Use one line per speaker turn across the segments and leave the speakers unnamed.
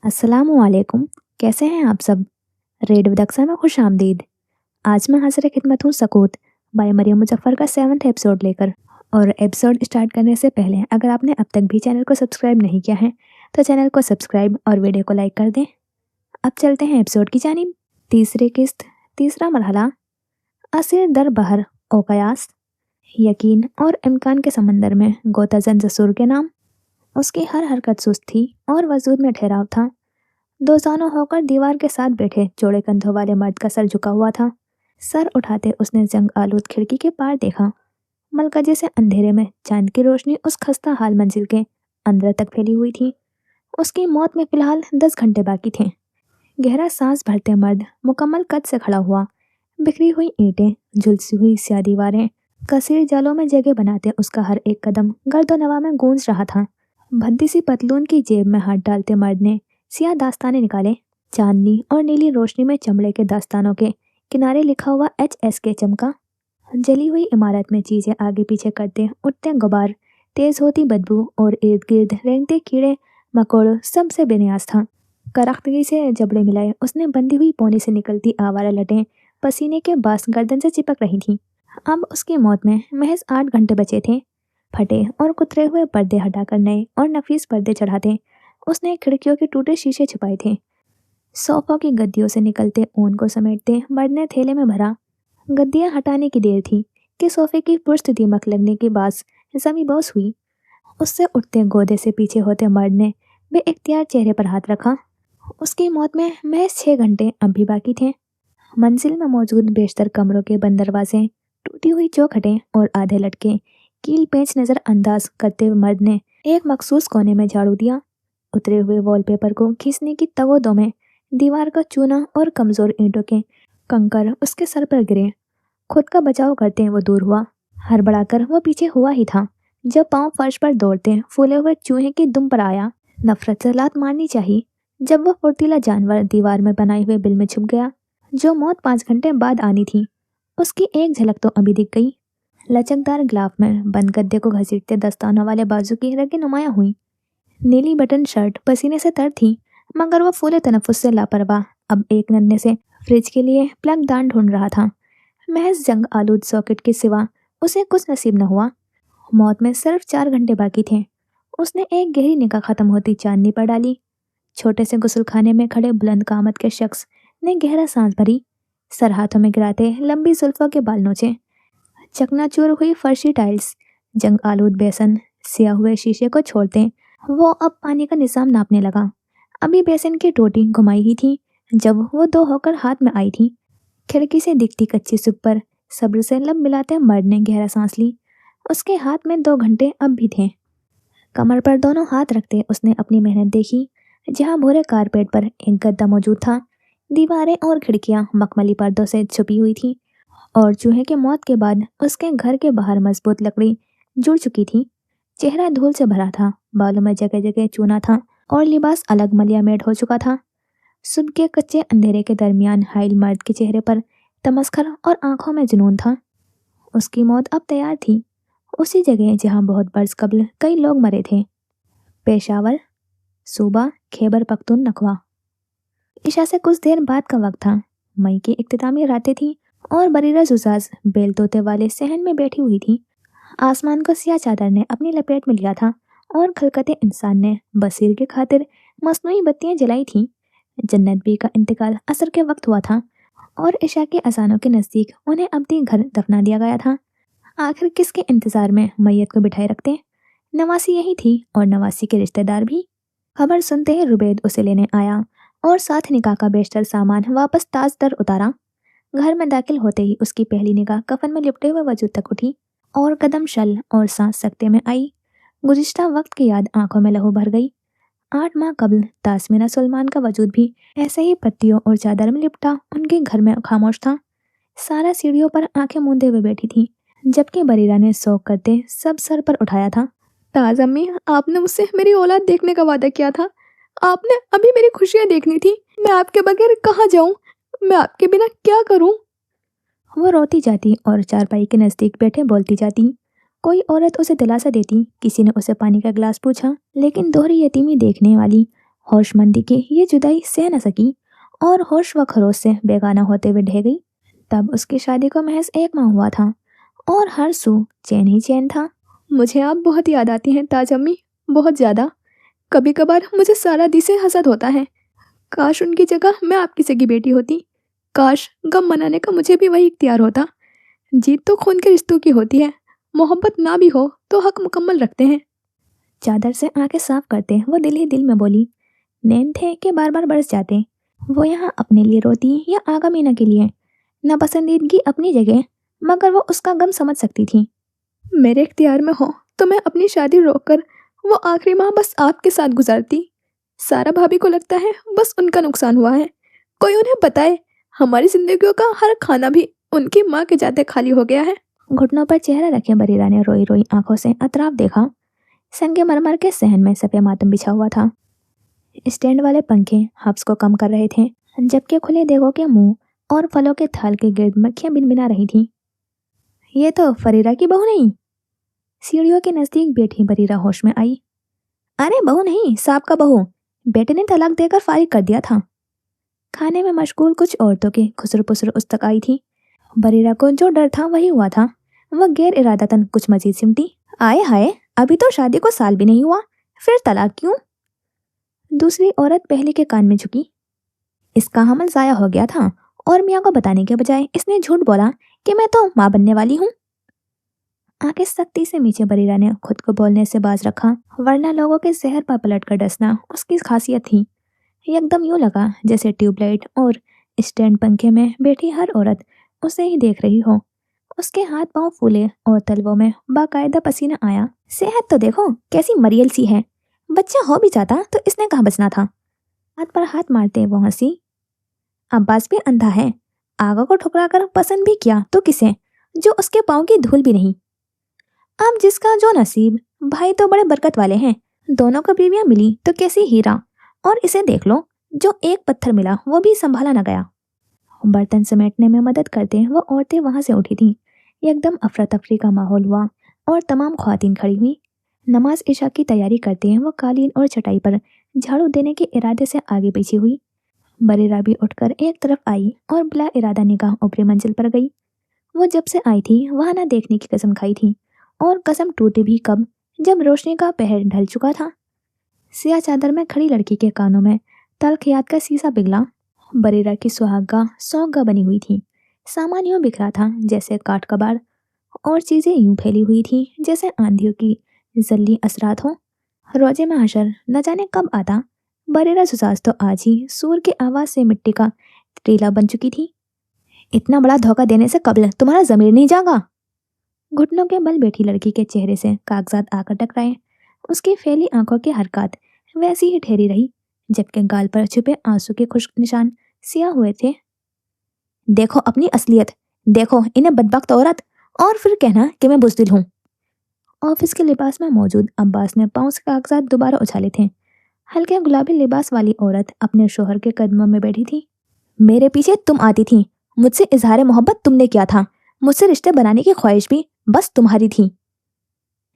अस्सलाम वालेकुम। कैसे हैं आप सब? रेड विदक्सा में खुश आमदीद। आज मैं हाजिर खिदमत हूँ सकूत बाय मरियम मुजफ्फर का 7वां एपिसोड लेकर। और एपिसोड स्टार्ट करने से पहले अगर आपने अब तक भी चैनल को सब्सक्राइब नहीं किया है तो चैनल को सब्सक्राइब और वीडियो को लाइक कर दें। अब चलते हैं एपिसोड की जानिब। तीसरी किस्त, तीसरा मरहला, असीर दर बहर ओकयास, यकीन और इम्कान के समंदर में गोताजन जसूर के नाम। उसकी हर हरकत सुस्त थी और वजूद में ठहराव था। दोजानों होकर दीवार के साथ बैठे चौड़े कंधों वाले मर्द का सर झुका हुआ था। सर उठाते उसने जंग आलूद खिड़की के पार देखा। मलकजे से अंधेरे में चांद की रोशनी उस खस्ता हाल मंजिल के अंदर तक फैली हुई थी। उसकी मौत में फिलहाल 10 घंटे बाकी थे। गहरा सांस भरते मर्द मुकम्मल कद से खड़ा हुआ। बिखरी हुई ईंटें, झुलसी हुई स्याह दीवारें, कसीर जालों में जगह बनाते उसका हर एक कदम गर्दो नवा में गूंज रहा था। भद्दी सी पतलून की जेब में हाथ डालते मर्द ने सियाह दास्ताने निकाले। चांदनी और नीली रोशनी में चमड़े के दास्तानों के किनारे लिखा हुआ HSK चमका। जली हुई इमारत में चीजें आगे पीछे करते उठते गुबार, तेज होती बदबू और इर्द गिर्द रेंगते कीड़े मकोड़ों सबसे बेनियाज था। करख्तगी से जबड़े मिलाए उसने बंधी हुई पौनी से निकलती आवारा लटें पसीने के बास गर्दन से चिपक रही थीं। अब उसकी मौत में महज 8 घंटे बचे थे। फटे और कुतरे हुए पर्दे हटाकर नए और नफीस पर्दे चढ़ाते उसने खिड़कियों के टूटे शीशे छुपाए थे। सोफों की गद्दियों से निकलते ऊन को समेटते मर्द ने थैले में भरा। गद्दियां हटाने की देर थी कि सोफे की पुष्ट दीमक लगने की बास जमी बोस हुई। उससे उठते गोदे से पीछे होते मर्द ने बेइख्तियार चेहरे पर हाथ रखा। उसकी मौत में महज 6 घंटे अब भी बाकी थे। मंजिल में मौजूद बेशतर कमरों के बंद दरवाजे, टूटी हुई चौखटें और आधे लटके कील पेंच नजरअंदाज करते हुए मर्द ने एक मखसूस कोने में झाड़ू दिया। उतरे हुए वॉलपेपर को खींचने की तगोदों में दीवार का चूना और कमजोर ईंटों के कंकर उसके सर पर गिरे। खुद का बचाव करते वो दूर हुआ। हड़बड़ाकर वो पीछे हुआ ही था जब पांव फर्श पर दौड़ते फूले हुए चूहे की दुम पर आया। नफरत से लात मारनी चाहिए जब वह फुर्तीला जानवर दीवार में बनाए हुए बिल में छुप गया। जो मौत 5 घंटे बाद आनी थी उसकी एक झलक तो अभी दिख गई। लचकदार ग्लाफ में बंद गद्दे को घसीटते दस्तानों वाले बाजू की रगें नुमायां हुई। नीली बटन शर्ट पसीने से तर थी मगर वह फूले तनफ्फुस से लापरवाह अब एक नन्हे से फ्रिज के लिए प्लग दान ढूंढ रहा था। महज जंग आलूद सॉकेट के सिवा उसे कुछ नसीब न हुआ। मौत में सिर्फ 4 घंटे बाकी थे। उसने एक गहरी निगाह खत्म होती चांदनी पर डाली। छोटे से गुसलखाने में खड़े बुलंद कामत के शख्स ने गहरा सांस भरी। सर हाथों में गिराते लंबी जुल्फों के बाल नोचे। चकनाचूर हुई फर्शी टाइल्स, जंग आलूद बेसन, सिया हुए शीशे को छोड़ते वो अब पानी का निजाम नापने लगा। अभी बेसन की टोटी घुमाई ही थी जब वो दो होकर हाथ में आई थी। खिड़की से दिखती कच्ची सुप पर सब्र से लब मिलाते मर्द ने गहरा सांस ली। उसके हाथ में 2 घंटे अब भी थे। कमर पर दोनों हाथ रखते उसने अपनी मेहनत देखी। जहाँ भूरे कारपेट पर एक गद्दा मौजूद था, दीवारें और खिड़कियां मखमली पर्दों से छुपी हुई थी और चूहे के मौत के बाद उसके घर के बाहर मजबूत लकड़ी जुड़ चुकी थी। चेहरा धूल से भरा था, बालों में जगह जगह चूना था और लिबास अलग मलिया मेड हो चुका था। सुबह के कच्चे अंधेरे के दरमियान हाइल मर्द के चेहरे पर तमस्खर और आंखों में जुनून था। उसकी मौत अब तैयार थी, उसी जगह जहां बहुत बरस कबल कई लोग मरे थे। पेशावर, सूबा खैबर पख्तूनख्वा। ईशा से कुछ देर बाद का वक्त था। मई की इख्तितामी रातें थीं और बरीरा जुजाज बेल तोते वाले सहन में बैठी हुई थी। आसमान को सियाह चादर ने अपनी लपेट में लिया था और खलकते इंसान ने बसीर की खातिर मसनूई बत्तियां जलाई थीं। जन्नत बी का इंतकाल असर के वक्त हुआ था और इशा के अजानों के नज़दीक उन्हें अपने घर दफना दिया गया था। आखिर किसके इंतजार में मैयत को बिठाए रखते? नवासी यही थी और नवासी के रिश्तेदार भी। खबर सुनते ही रुबैद उसे लेने आया और साथ निकाह का बेशतर सामान वापस ताज दर उतारा। घर में दाखिल होते ही उसकी पहली निगाह कफन में लिपटे हुए वजूद तक उठी और कदम शल और सांस सकते में आई। गुज़िश्ता वक्त की याद आंखों में लहू भर गई। 8 माह कबल तासमीना सुलेमान का वजूद भी ऐसे ही पत्तियों और चादर में लिपटा उनके घर में खामोश था। सारा सीढ़ियों पर आंखें मूंदे हुए बैठी थी जबकि बरीरा ने शौक करते सब सर पर उठाया था। ताज अम्मी, आपने मुझसे मेरी औलाद देखने का वादा किया था। आपने अभी मेरी खुशियां देखनी थी। मैं आपके बगैर कहाँ जाऊं? मैं आपके बिना क्या करूं? वो रोती जाती और चारपाई के नजदीक बैठे बोलती जाती। कोई औरत उसे दिलासा देती, किसी ने उसे पानी का गिलास पूछा, लेकिन दोहरी यतीमी देखने वाली होशमंदी की ये जुदाई सह न सकी और होश व खरोश से बेगाना होते हुए ढह गई। तब उसकी शादी को महज 1 माह हुआ था और हर सू चैन ही चैन था। मुझे आप बहुत याद आती हैं ताज अम्मी, बहुत ज़्यादा। कभी कभार मुझे सारा दी से हसद होता है। काश उनकी जगह मैं आपकी सगी बेटी होती। काश गम मनाने का मुझे भी वही इख्तियार होता। जीत तो खून के रिश्तों की होती है, मोहब्बत ना भी हो तो हक मुकम्मल रखते हैं। चादर से आंखें साफ करते वो दिल ही दिल में बोली, नैन थे कि बार बार बरस जाते। वो यहाँ अपने लिए रोती या आगा मीना के लिए। नापसंदीदगी अपनी जगह, मगर वो उसका गम समझ सकती थी। मेरे इख्तियार में हो तो मैं अपनी शादी रोककर वो आखिरी माह बस आपके साथ गुजारती। सारा भाभी को लगता है बस उनका नुकसान हुआ है। कोई उन्हें बताए हमारी जिंदगियों का हर खाना भी उनकी माँ के जाते खाली हो गया है। घुटनों पर चेहरा रखे बरीरा ने रोई रोई आंखों से अतराफ देखा। संगे मरमर के सहन में सफेद मातम बिछा हुआ था। स्टैंड वाले पंखे हब्स को कम कर रहे थे, जबकि खुले देगों के मुंह और फलों के थाल के गिर्द मक्खियां बिनबिना रही थीं। ये तो फरीरा की बहू नहीं? सीढ़ियों के नजदीक बैठी बरीरा होश में आई। अरे बहू नहीं, साहब का बहू। बेटे ने तलाक देकर फारिग कर दिया था। खाने में मशगूल कुछ औरतों की खुसर पुसर उस तक आई थी। बरीरा को जो डर था वही हुआ था। वह गैर इरादतन कुछ मजीद सिमटी। आए हाय, अभी तो शादी को साल भी नहीं हुआ, फिर तलाक क्यों? दूसरी औरत पहले के कान में झुकी। इसका हमल जाया हो गया था और मियाँ को बताने के बजाय इसने झूठ बोला कि मैं तो माँ बनने वाली हूँ। आंखें सख्ती से नीचे बरीरा ने खुद को बोलने से बाज रखा, वरना लोगों के जहर पर पलट कर डसना उसकी खासियत थी। एकदम यूं लगा जैसे ट्यूबलाइट और स्टैंड पंखे में बैठी हर औरत उसे ही देख रही हो। उसके हाथ पांव फूले और तलवों में बाकायदा पसीना आया। सेहत तो देखो कैसी मरियल सी है। बच्चा हो भी जाता तो इसने कहाँ बचना था। हाथ पर हाथ मारते वो हंसी। अब्बास भी अंधा है, आगा को ठुकरा कर पसंद भी किया तो किसे, जो उसके पाँव की धूल भी नहीं। अब जिसका जो नसीब। भाई तो बड़े बरकत वाले हैं, दोनों को बीवियां मिली तो कैसी हीरा। और इसे देख लो, जो एक पत्थर मिला वो भी संभाला न गया। बर्तन समेटने में मदद करते वो औरतें वहां से उठी थीं। एकदम अफरा तफरी का माहौल हुआ और तमाम ख्वातीन खड़ी हुई। नमाज इशा की तैयारी करते हैं वो कालीन और चटाई पर झाड़ू देने के इरादे से आगे पीछे हुई। बरीरा भी उठकर एक तरफ आई और बिला इरादा निगाह ऊपरी मंजिल पर गई। वो जब से आई थी वहां ना देखने की कसम खाई थी, और कसम टूटी भी कब, जब रोशनी का पहर ढल चुका था। सिया चादर में खड़ी लड़की के कानों में तलखियात का सीसा पिघला। बरीरा की सुहागगाह सौंगा बनी हुई थी। सामान यूं बिखरा था जैसे काठ कबाड़, और चीजें यूं फैली हुई थी जैसे आंधियों की जल्दी असरात हो। रोजे में हशर न जाने कब आता। बरीरा जुजाज तो आज ही सूर की आवाज से मिट्टी का टीला बन चुकी थी। इतना बड़ा धोखा देने से कबल तुम्हारा जमीर नहीं जागा? घुटनों के बल बैठी लड़की के चेहरे से कागजात आकर टकराए। उसकी फैली आंखों की हरकत वैसी ही ठहरी रही, जबकि गाल पर छुपे आंसू के खुश्क निशान सिया हुए थे। देखो अपनी असलियत, देखो इन्हें बदबख्त औरत, और फिर कहना कि मैं बुज़दिल हूँ। ऑफिस के लिबास में मौजूद अब्बास ने पाँव से कागजात दोबारा उछाले थे। हल्के गुलाबी लिबास वाली औरत अपने शोहर के कदमों में बैठी थी। मेरे पीछे तुम आती थी, मुझसे इजहार मोहब्बत तुमने किया था, मुझसे रिश्ते बनाने की ख्वाहिश भी बस तुम्हारी थी।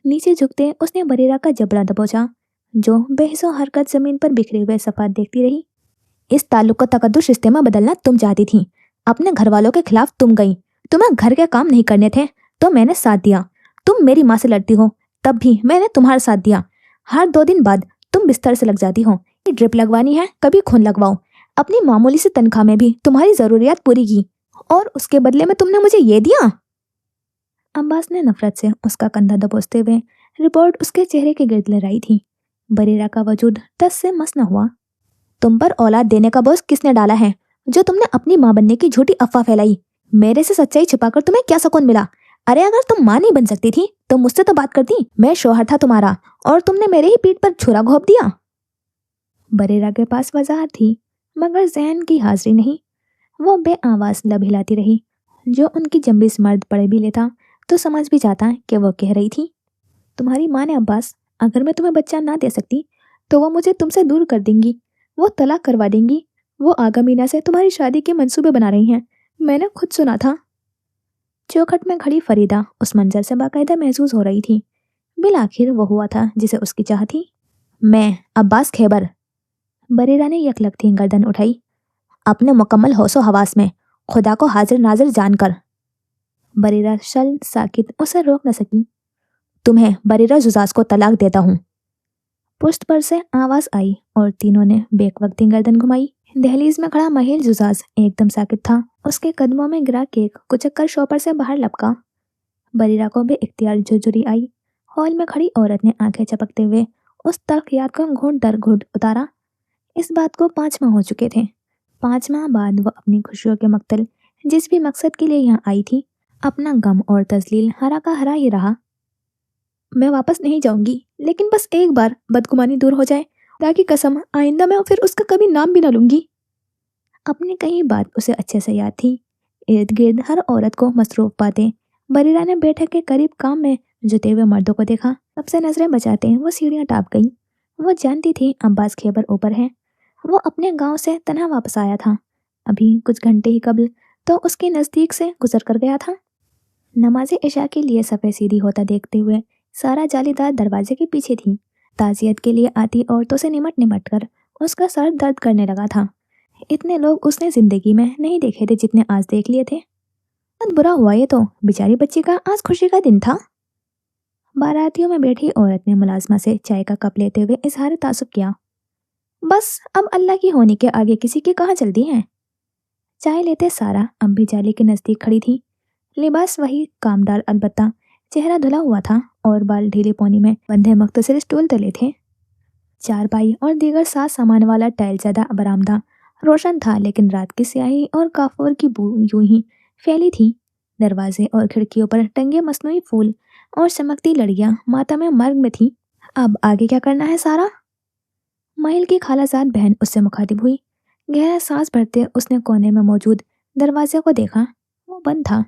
नीचे झुकते उसने बरीरा का जबड़ा दबोचा, जो बेहिसो हरकत जमीन पर बिखरे हुए सफात देखती रही। इस ताल्लुक को तकद्दुस रिश्ते में बदलना तुम चाहती थी, अपने घर वालों के खिलाफ तुम गई। तुम्हें घर के काम नहीं करने थे तो मैंने साथ दिया। तुम मेरी माँ से लड़ती हो, तब भी मैंने तुम्हारा साथ दिया। हर 2 दिन बाद तुम बिस्तर से लग जाती हो। ये ड्रिप लगवानी है, कभी खून लगवाओ। अपनी मामूली सी तनख्वाह में भी तुम्हारी जरूरियात पूरी की, और उसके बदले में तुमने मुझे ये दिया। अब्बास ने नफरत से उसका कंधा दबोचते हुए रिपोर्ट उसके चेहरे के गिर्द लहराई थी। बरीरा का वजूद टस से मस न हुआ। तुम पर औलाद देने का बोझ किसने डाला है, जो तुमने अपनी माँ बनने की झूठी अफवाह फैलाई? मेरे से सच्चाई छिपाकर तुम्हें क्या सुकून मिला? अरे अगर तुम माँ नहीं बन सकती थी तो मुझसे तो बात करती। मैं शौहर था तुम्हारा, और तुमने मेरे ही पीठ पर छुरा घोंप दिया। बरीरा के पास वजाहत थी, मगर जहन की हाजिरी नहीं। वो बेआवाज लब हिलाती रही। जो उनकी जंबिस मर्द पड़े भी लेता तो समझ भी जाता कि वो कह रही थी, तुम्हारी माँ ने अब्बास, अगर मैं तुम्हें बच्चा ना दे सकती तो वो मुझे तुमसे दूर कर देंगी, वो तलाक करवा देंगी। वो आगा मीना से तुम्हारी शादी के मंसूबे बना रही हैं, मैंने खुद सुना था। चौखट में खड़ी फरीदा उस मंजर से बाकायदा महसूस हो रही थी। बिल आखिर वो हुआ था जिसे उसकी चाह थी। मैं अब्बास खैबर, बरीरा ने यकलखती गर्दन उठाई। अपने मुकम्मल होशो हवास में खुदा को हाजिर नाजिर जानकर। बरीरा शल साकित उसे रोक न सकी। तुम्हें बरीरा जुजाज को तलाक देता हूँ। पुष्ट पर से आवाज आई और तीनों ने बेवक्ती गर्दन घुमाई। दहलीज में खड़ा महिल जुजाज एकदम साकित था। उसके कदमों में गिरा केक कुचक शॉपर से बाहर लपका। बरीरा को भी इख्तियार झुरझुरी आई। हॉल में खड़ी औरत ने आंखें चपकते हुए उस तल्ख याद को घूंट दर घूंट उतारा। इस बात को 5 माह हो चुके थे। 5 माह बाद वो अपनी खुशियों के मक्तल, जिस भी मकसद के लिए यहाँ आई थी, अपना गम और तजलील हरा का हरा ही रहा। मैं वापस नहीं जाऊंगी, लेकिन बस एक बार बदगुमानी दूर हो जाए। खुदा की कसम, आइंदा मैं फिर उसका कभी नाम भी ना लूंगी। अपनी कही बात उसे अच्छे से याद थी। इर्द गिर्द हर औरत को मसरूफ पाते बरीरा ने बैठक के करीब काम में जुटे हुए मर्दों को देखा। सबसे नजरें बचाते वो सीढ़ियां टाप गई। वो जानती थी अब्बास खैबर ऊपर है। वो अपने गांव से तन्हा वापस आया था। अभी कुछ घंटे ही कबल तो उसके नजदीक से गुजर कर गया था। नमाज़े इशा के लिए सफ़े सीधी होता देखते हुए सारा जालीदार दरवाजे के पीछे थी। ताज़ियत के लिए आती औरतों से निमट निमट कर उसका सर दर्द करने लगा था। इतने लोग उसने जिंदगी में नहीं देखे थे जितने आज देख लिए थे। बहुत बुरा हुआ ये तो, बेचारी बच्ची का आज खुशी का दिन था। बारातियों में बैठी औरत ने मुलाजमा से चाय का कप लेते हुए इजहार तासुब किया। बस अब अल्लाह की होने के आगे किसी की कहाँ चलती है। चाय लेते सारा अब भी जाली के नजदीक खड़ी थी। लिबास वही कामदार, अलबत्ता चेहरा धुला हुआ था और बाल ढीले पौनी में बंधे मुख्तसर स्टूल तले थे। चारपाई और दीगर साज सामान वाला टाइल ज़्यादा बरामदा रोशन था, लेकिन रात की स्याही और काफूर की बू यूं ही फैली थी। दरवाजे और खिड़कियों पर टंगे मसनूई फूल और चमकती लड़ियां माता में मर्ग में थी। अब आगे क्या करना है सारा? महिल की खालाजाद बहन उससे मुखातिब हुई। गहरा सांस भरते उसने कोने में मौजूद दरवाजे को देखा। वो बंद था।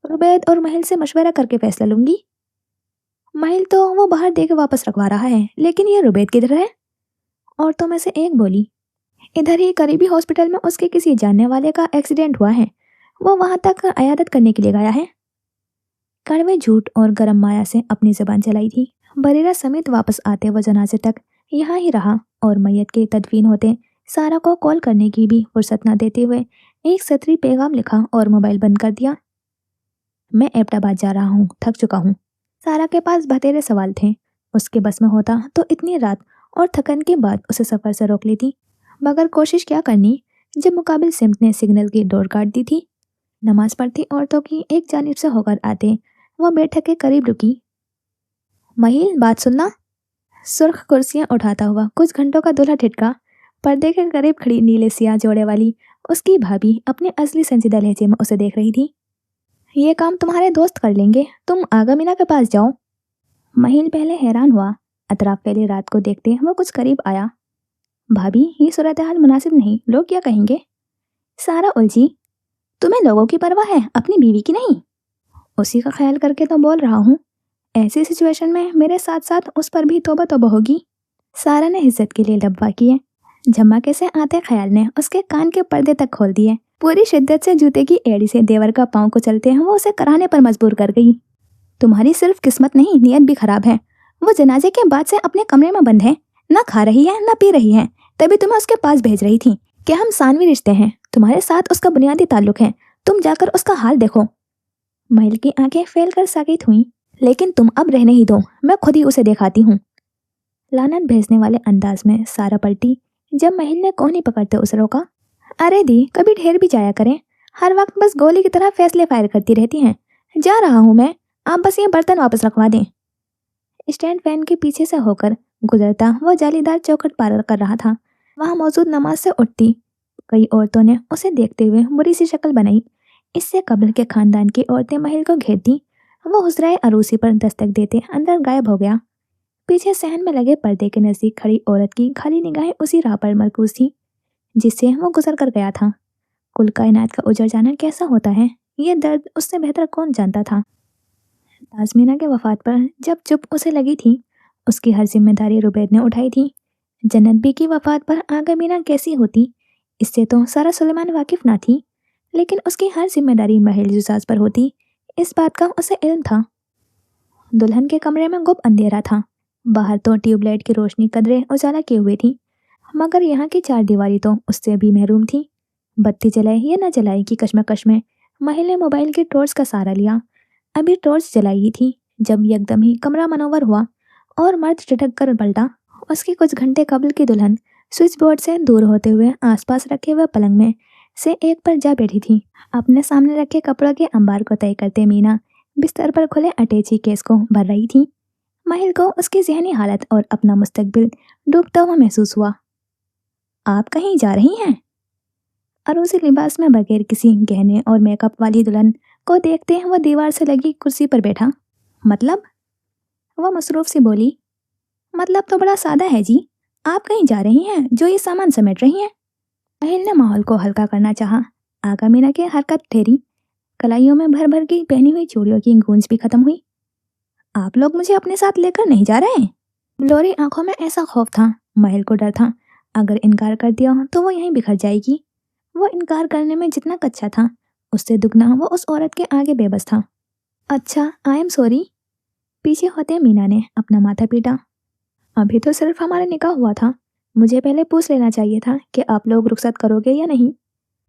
रुबैद और महिल से मशवरा करके फैसला लूंगी। महिल तो वो बाहर दे के वापस रखवा रहा है, लेकिन ये रुबैद किधर है? औरतों में से एक बोली, इधर ही करीबी हॉस्पिटल में उसके किसी जानने वाले का एक्सीडेंट हुआ है। वो वहां तक अयादत करने के लिए गया है। कड़वे झूठ और गरम माया से अपनी जुबान चलाई थी। बरीरा समेत वापस आते वो जनाजे तक यहाँ ही रहा और मैयत के तदफीन होते सारा को कॉल करने की भी फुर्सत न देते हुए एक सतरी पैगाम लिखा और मोबाइल बंद कर दिया। मैं एबटाबाद जा रहा हूँ, थक चुका हूँ। सारा के पास बतेरे सवाल थे। उसके बस में होता तो इतनी रात और थकन के बाद उसे सफ़र से रोक लेती, मगर कोशिश क्या करनी जब मुकाबिल सिमत ने सिग्नल की डोर काट दी थी। नमाज पढ़ती औरतों की एक जानिब से होकर आते वह बैठक के करीब रुकी। महिल, बात सुनना। सुर्ख कुर्सियां उठाता हुआ कुछ घंटों का दूल्हा ठिठका पर्दे के करीब खड़ी नीले सियाह जोड़े वाली उसकी भाभी अपने असली संजीदा लहजे में उसे देख रही थी। ये काम तुम्हारे दोस्त कर लेंगे, तुम आगा मीना के पास जाओ। महिल पहले हैरान हुआ, अतराफ फैली रात को देखते वो कुछ करीब आया। भाभी, ये सूरत हाल मुनासिब नहीं, लोग क्या कहेंगे? सारा उलझी, तुम्हें लोगों की परवाह है, अपनी बीवी की नहीं? उसी का ख्याल करके तो बोल रहा हूँ। ऐसी सिचुएशन में मेरे साथ साथ उस पर भी तौबा तौबा होगी। सारा ने इज्जत के लिए लब्बा किए। झमाके से आते ख्याल ने उसके कान के पर्दे तक खोल दिए। पूरी शिद्दत से जूते की एड़ी से देवर का पाँव कुचलते वो उसे कराने पर मजबूर कर गई। तुम्हारी सिर्फ किस्मत नहीं, नियत भी खराब है। वो जनाजे के बाद से अपने कमरे में बंद है, ना खा रही है ना पी रही है। तभी तुम्हें उसके पास भेज रही थी कि हम सानवी रिश्ते हैं, तुम्हारे साथ उसका बुनियादी ताल्लुक है, तुम जाकर उसका हाल देखो। महिल की आंखें फैल कर साकित हुई। लेकिन तुम अब रहने ही दो, मैं खुद ही उसे दिखाती हूँ। लानत भेजने वाले अंदाज में सारा पलटी जब महिल ने कोहनी पकड़ते उसे रोका। अरे दी, कभी ढेर भी जाया करें, हर वक्त बस गोली की तरह फैसले फायर करती रहती हैं। जा रहा हूँ मैं, आप बस ये बर्तन वापस रखवा दें। स्टैंड फैन के पीछे से होकर गुजरता वो जालीदार चौखट पार कर रहा था। वहां मौजूद नमाज से उठती कई औरतों ने उसे देखते हुए बुरी सी शक्ल बनाई। इससे कब्ल के खानदान की औरतें महिल को घेरती। वो हुजराए अरूसी पर दस्तक देते अंदर गायब हो गया। पीछे सहन में लगे पर्दे के नजदीक खड़ी औरत की खाली निगाहें उसी राह पर मरकूज थी जिससे वो गुजर कर गया था। कुल कायनात का उजड़ जाना कैसा होता है, ये दर्द उससे बेहतर कौन जानता था। ताजमीना के वफात पर जब चुप उसे लगी थी, उसकी हर जिम्मेदारी रुबैद ने उठाई थी। जन्नत बी की वफात पर आगा मीना कैसी होती, इससे तो सारा सुलेमान वाकिफ ना थी, लेकिन उसकी हर जिम्मेदारी महिल जुजाज पर होती, इस बात का उसे इल्म था। दुल्हन के कमरे में गुप अंधेरा था। बाहर तो ट्यूबलाइट की रोशनी कदरे उजाला किए हुए थी। मगर यहाँ की चार दीवारी तो उससे भी महरूम थी। बत्ती जलाए या न जलाए की कश्मकश में महिल ने मोबाइल की टॉर्च का सहारा लिया। अभी टॉर्च जलाई ही थी जब एकदम ही कमरा मनोवर हुआ और मर्द टिठक कर पलटा। उसकी कुछ घंटे कबल की दुल्हन स्विच बोर्ड से दूर होते हुए आसपास रखे हुए पलंग में से एक पर जा बैठी थी। अपने सामने रखे कपड़ों के अंबार को तय करते मीना बिस्तर पर खुले अटैची केस को भर रही थी। महिल को उसकी जहनी हालत और अपना मुस्तकबिल डूबता हुआ महसूस हुआ। आप कहीं जा रही हैं? अरूसी लिबास में बगैर किसी गहने और मेकअप वाली दुल्हन को देखते वह दीवार से लगी कुर्सी पर बैठा। मतलब? वह मसरूफ सी बोली। मतलब तो बड़ा सादा है जी। आप कहीं जा रही हैं जो ये सामान समेट रही हैं? महिल ने माहौल को हल्का करना चाहा। आगा मीना की हरकत ठहरी। कलाइयों में भर भर की पहनी हुई चूड़ियों की गूंज भी खत्म हुई। आप लोग मुझे अपने साथ लेकर नहीं जा रहे? लोरी आंखों में ऐसा खौफ था, महिल को डर था अगर इनकार कर दिया तो वो यहीं बिखर जाएगी। वो इनकार करने में जितना कच्चा था उससे दुगना वो उस औरत के आगे बेबस था। अच्छा, आई एम सॉरी। पीछे होते मीना ने अपना माथा पीटा। अभी तो सिर्फ हमारा निकाह हुआ था, मुझे पहले पूछ लेना चाहिए था कि आप लोग रुखसत करोगे या नहीं।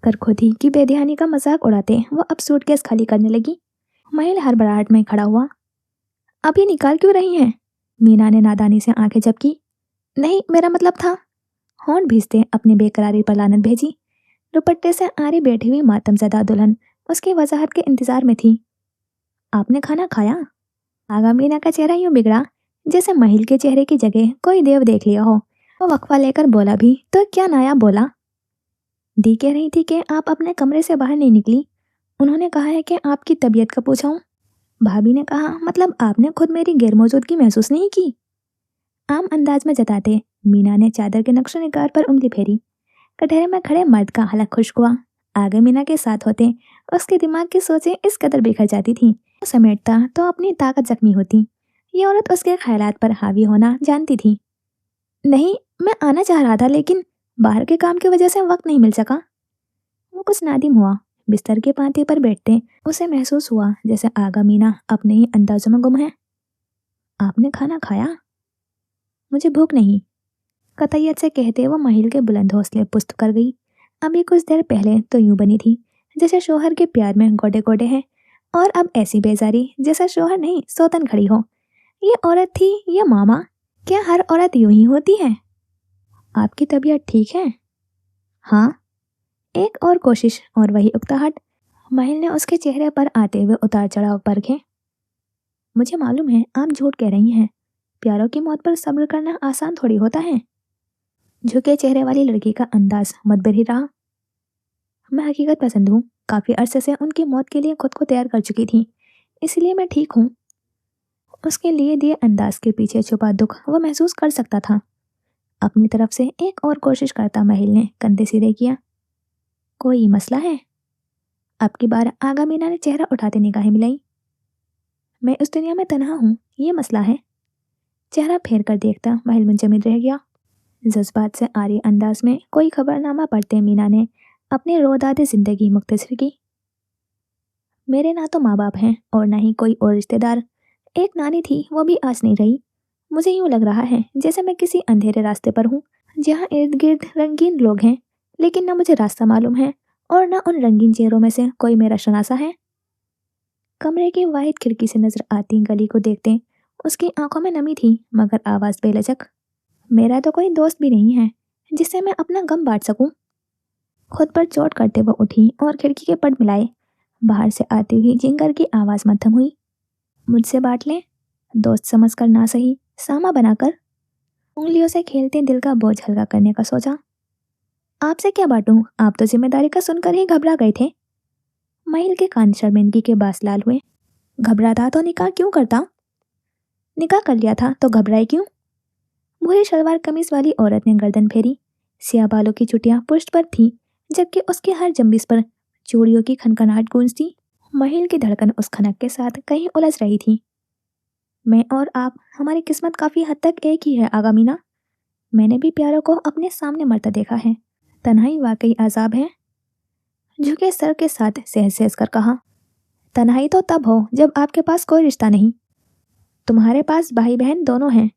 करखोदी की बेध्यानी का मजाक उड़ाते वो अब सूटकेस खाली करने लगी। महिल हड़बड़ाहट में खड़ा हुआ। अब ये निकाल क्यों रही हैं? मीना ने नादानी से आंखें झपकी। नहीं, मेरा मतलब था। होंठ भीजते अपनी बेकरारी पर लानत भेजी। दुपट्टे से आरी बैठी हुई मातमज़दा दुल्हन उसकी वजाहत के इंतजार में थी। आपने खाना खाया? आगा मीना का चेहरा यूं बिगड़ा जैसे महिल के चेहरे की जगह कोई देव देख लिया हो। वो वक्फा लेकर बोला भी तो क्या नायाब बोला। दी कह रही थी कि आप अपने कमरे से बाहर नहीं निकली। उन्होंने कहा है कि आपकी तबीयत का पूछाऊं। भाभी ने कहा, मतलब आपने खुद मेरी गैरमौजूदगी महसूस नहीं की? आम अंदाज में जताते मीना ने चादर के नक्शो निगार पर उंगली फेरी। कटहरे में खड़े मर्द का हलक खुश्क हुआ। आगे मीना के साथ होते उसके दिमाग की सोचें इस कदर बिखर जाती थी। वो समेटता तो अपनी ताकत जख्मी होती। ये औरत उसके ख्यालात पर हावी होना जानती थी। नहीं, मैं आना चाह रहा था लेकिन बाहर के काम की वजह से वक्त नहीं मिल सका। वो कुछ नादिम हुआ। बिस्तर के पांति पर बैठते उसे महसूस हुआ जैसे आगा मीना अपने ही अंदाजों में गुम है। आपने खाना खाया? मुझे भूख नहीं, कतईयत से कहते वो महिल के बुलंद हौसले पुस्त कर गई। अभी कुछ देर पहले तो यूं बनी थी जैसे शोहर के प्यार में गोडे गोडे हैं, और अब ऐसी बेजारी जैसा शोहर नहीं सौतन खड़ी हो। ये औरत थी या मामा? क्या हर औरत यूं ही होती है? आपकी तबीयत ठीक है? हाँ। एक और कोशिश और वही उकताहट। महिल ने उसके चेहरे पर आते हुए उतार चढ़ाव परखे। मुझे मालूम है आप झूठ कह रही हैं। प्यारों की मौत पर सब्र करना आसान थोड़ी होता है। झुके चेहरे वाली लड़की का अंदाज मुदबिर ही रहा। मैं हकीकत पसंद हूँ, काफी अरसे से उनकी मौत के लिए खुद को तैयार कर चुकी थी, इसलिए मैं ठीक हूँ। उसके लिए दिए अंदाज के पीछे छुपा दुख वो महसूस कर सकता था। अपनी तरफ से एक और कोशिश करता महिल ने कंधे सीधे किया। कोई मसला है? अब की बार आगा मीना ने चेहरा उठाते निगाहें मिलाई। मैं उस दुनिया में तन्हा हूँ, ये मसला है। चेहरा फेर कर देखता महिल मुंजमद रह गया। जज्बात से आरी अंदाज में कोई खबरनामा पढ़ते मीना ने अपनी रोदादे जिंदगी मुख्तसर की। मेरे ना तो माँ बाप हैं और ना ही कोई और रिश्तेदार। एक नानी थी, वो भी आज नहीं रही। मुझे यूं लग रहा है जैसे मैं किसी अंधेरे रास्ते पर हूँ जहाँ इर्द गिर्द रंगीन लोग हैं, लेकिन न मुझे रास्ता मालूम है और न उन रंगीन चेहरों में से कोई मेरा शनासा है। कमरे की वाहिद खिड़की से नजर आती गली को देखते उसकी आंखों में नमी थी, मगर आवाज बेलचक। मेरा तो कोई दोस्त भी नहीं है जिससे मैं अपना गम बांट सकूं। खुद पर चोट करते वो उठी और खिड़की के पट मिलाए। बाहर से आती हुई जिंगर की आवाज मध्यम हुई। मुझसे बांट लें, दोस्त समझकर ना सही, सामा बनाकर। उंगलियों से खेलते दिल का बोझ हल्का करने का सोचा। आपसे क्या बांटूं, आप तो जिम्मेदारी का सुनकर ही घबरा गए थे। महिल के कान शर्मिंदगी के बास लाल हुए। घबराता तो निकाह क्यों करता? निकाह कर लिया था तो घबराए क्यों? भूरी शलवार कमीज वाली औरत ने गर्दन फेरी। सिया बालों की चुटियां पुष्ट पर थी, जबकि उसके हर जम्बिस पर चूड़ियों की खनखनाहट गूंजती। महिल की धड़कन उस खनक के साथ कहीं उलझ रही थी। मैं और आप, हमारी किस्मत काफी हद तक एक ही है आगा मीना। मैंने भी प्यारों को अपने सामने मरता देखा है। तन्हाई वाकई अजाब है। झुके सर के साथ सहज सहज कर कहा। तन्हाई तो तब हो जब आपके पास कोई रिश्ता नहीं। तुम्हारे पास भाई बहन दोनों हैं,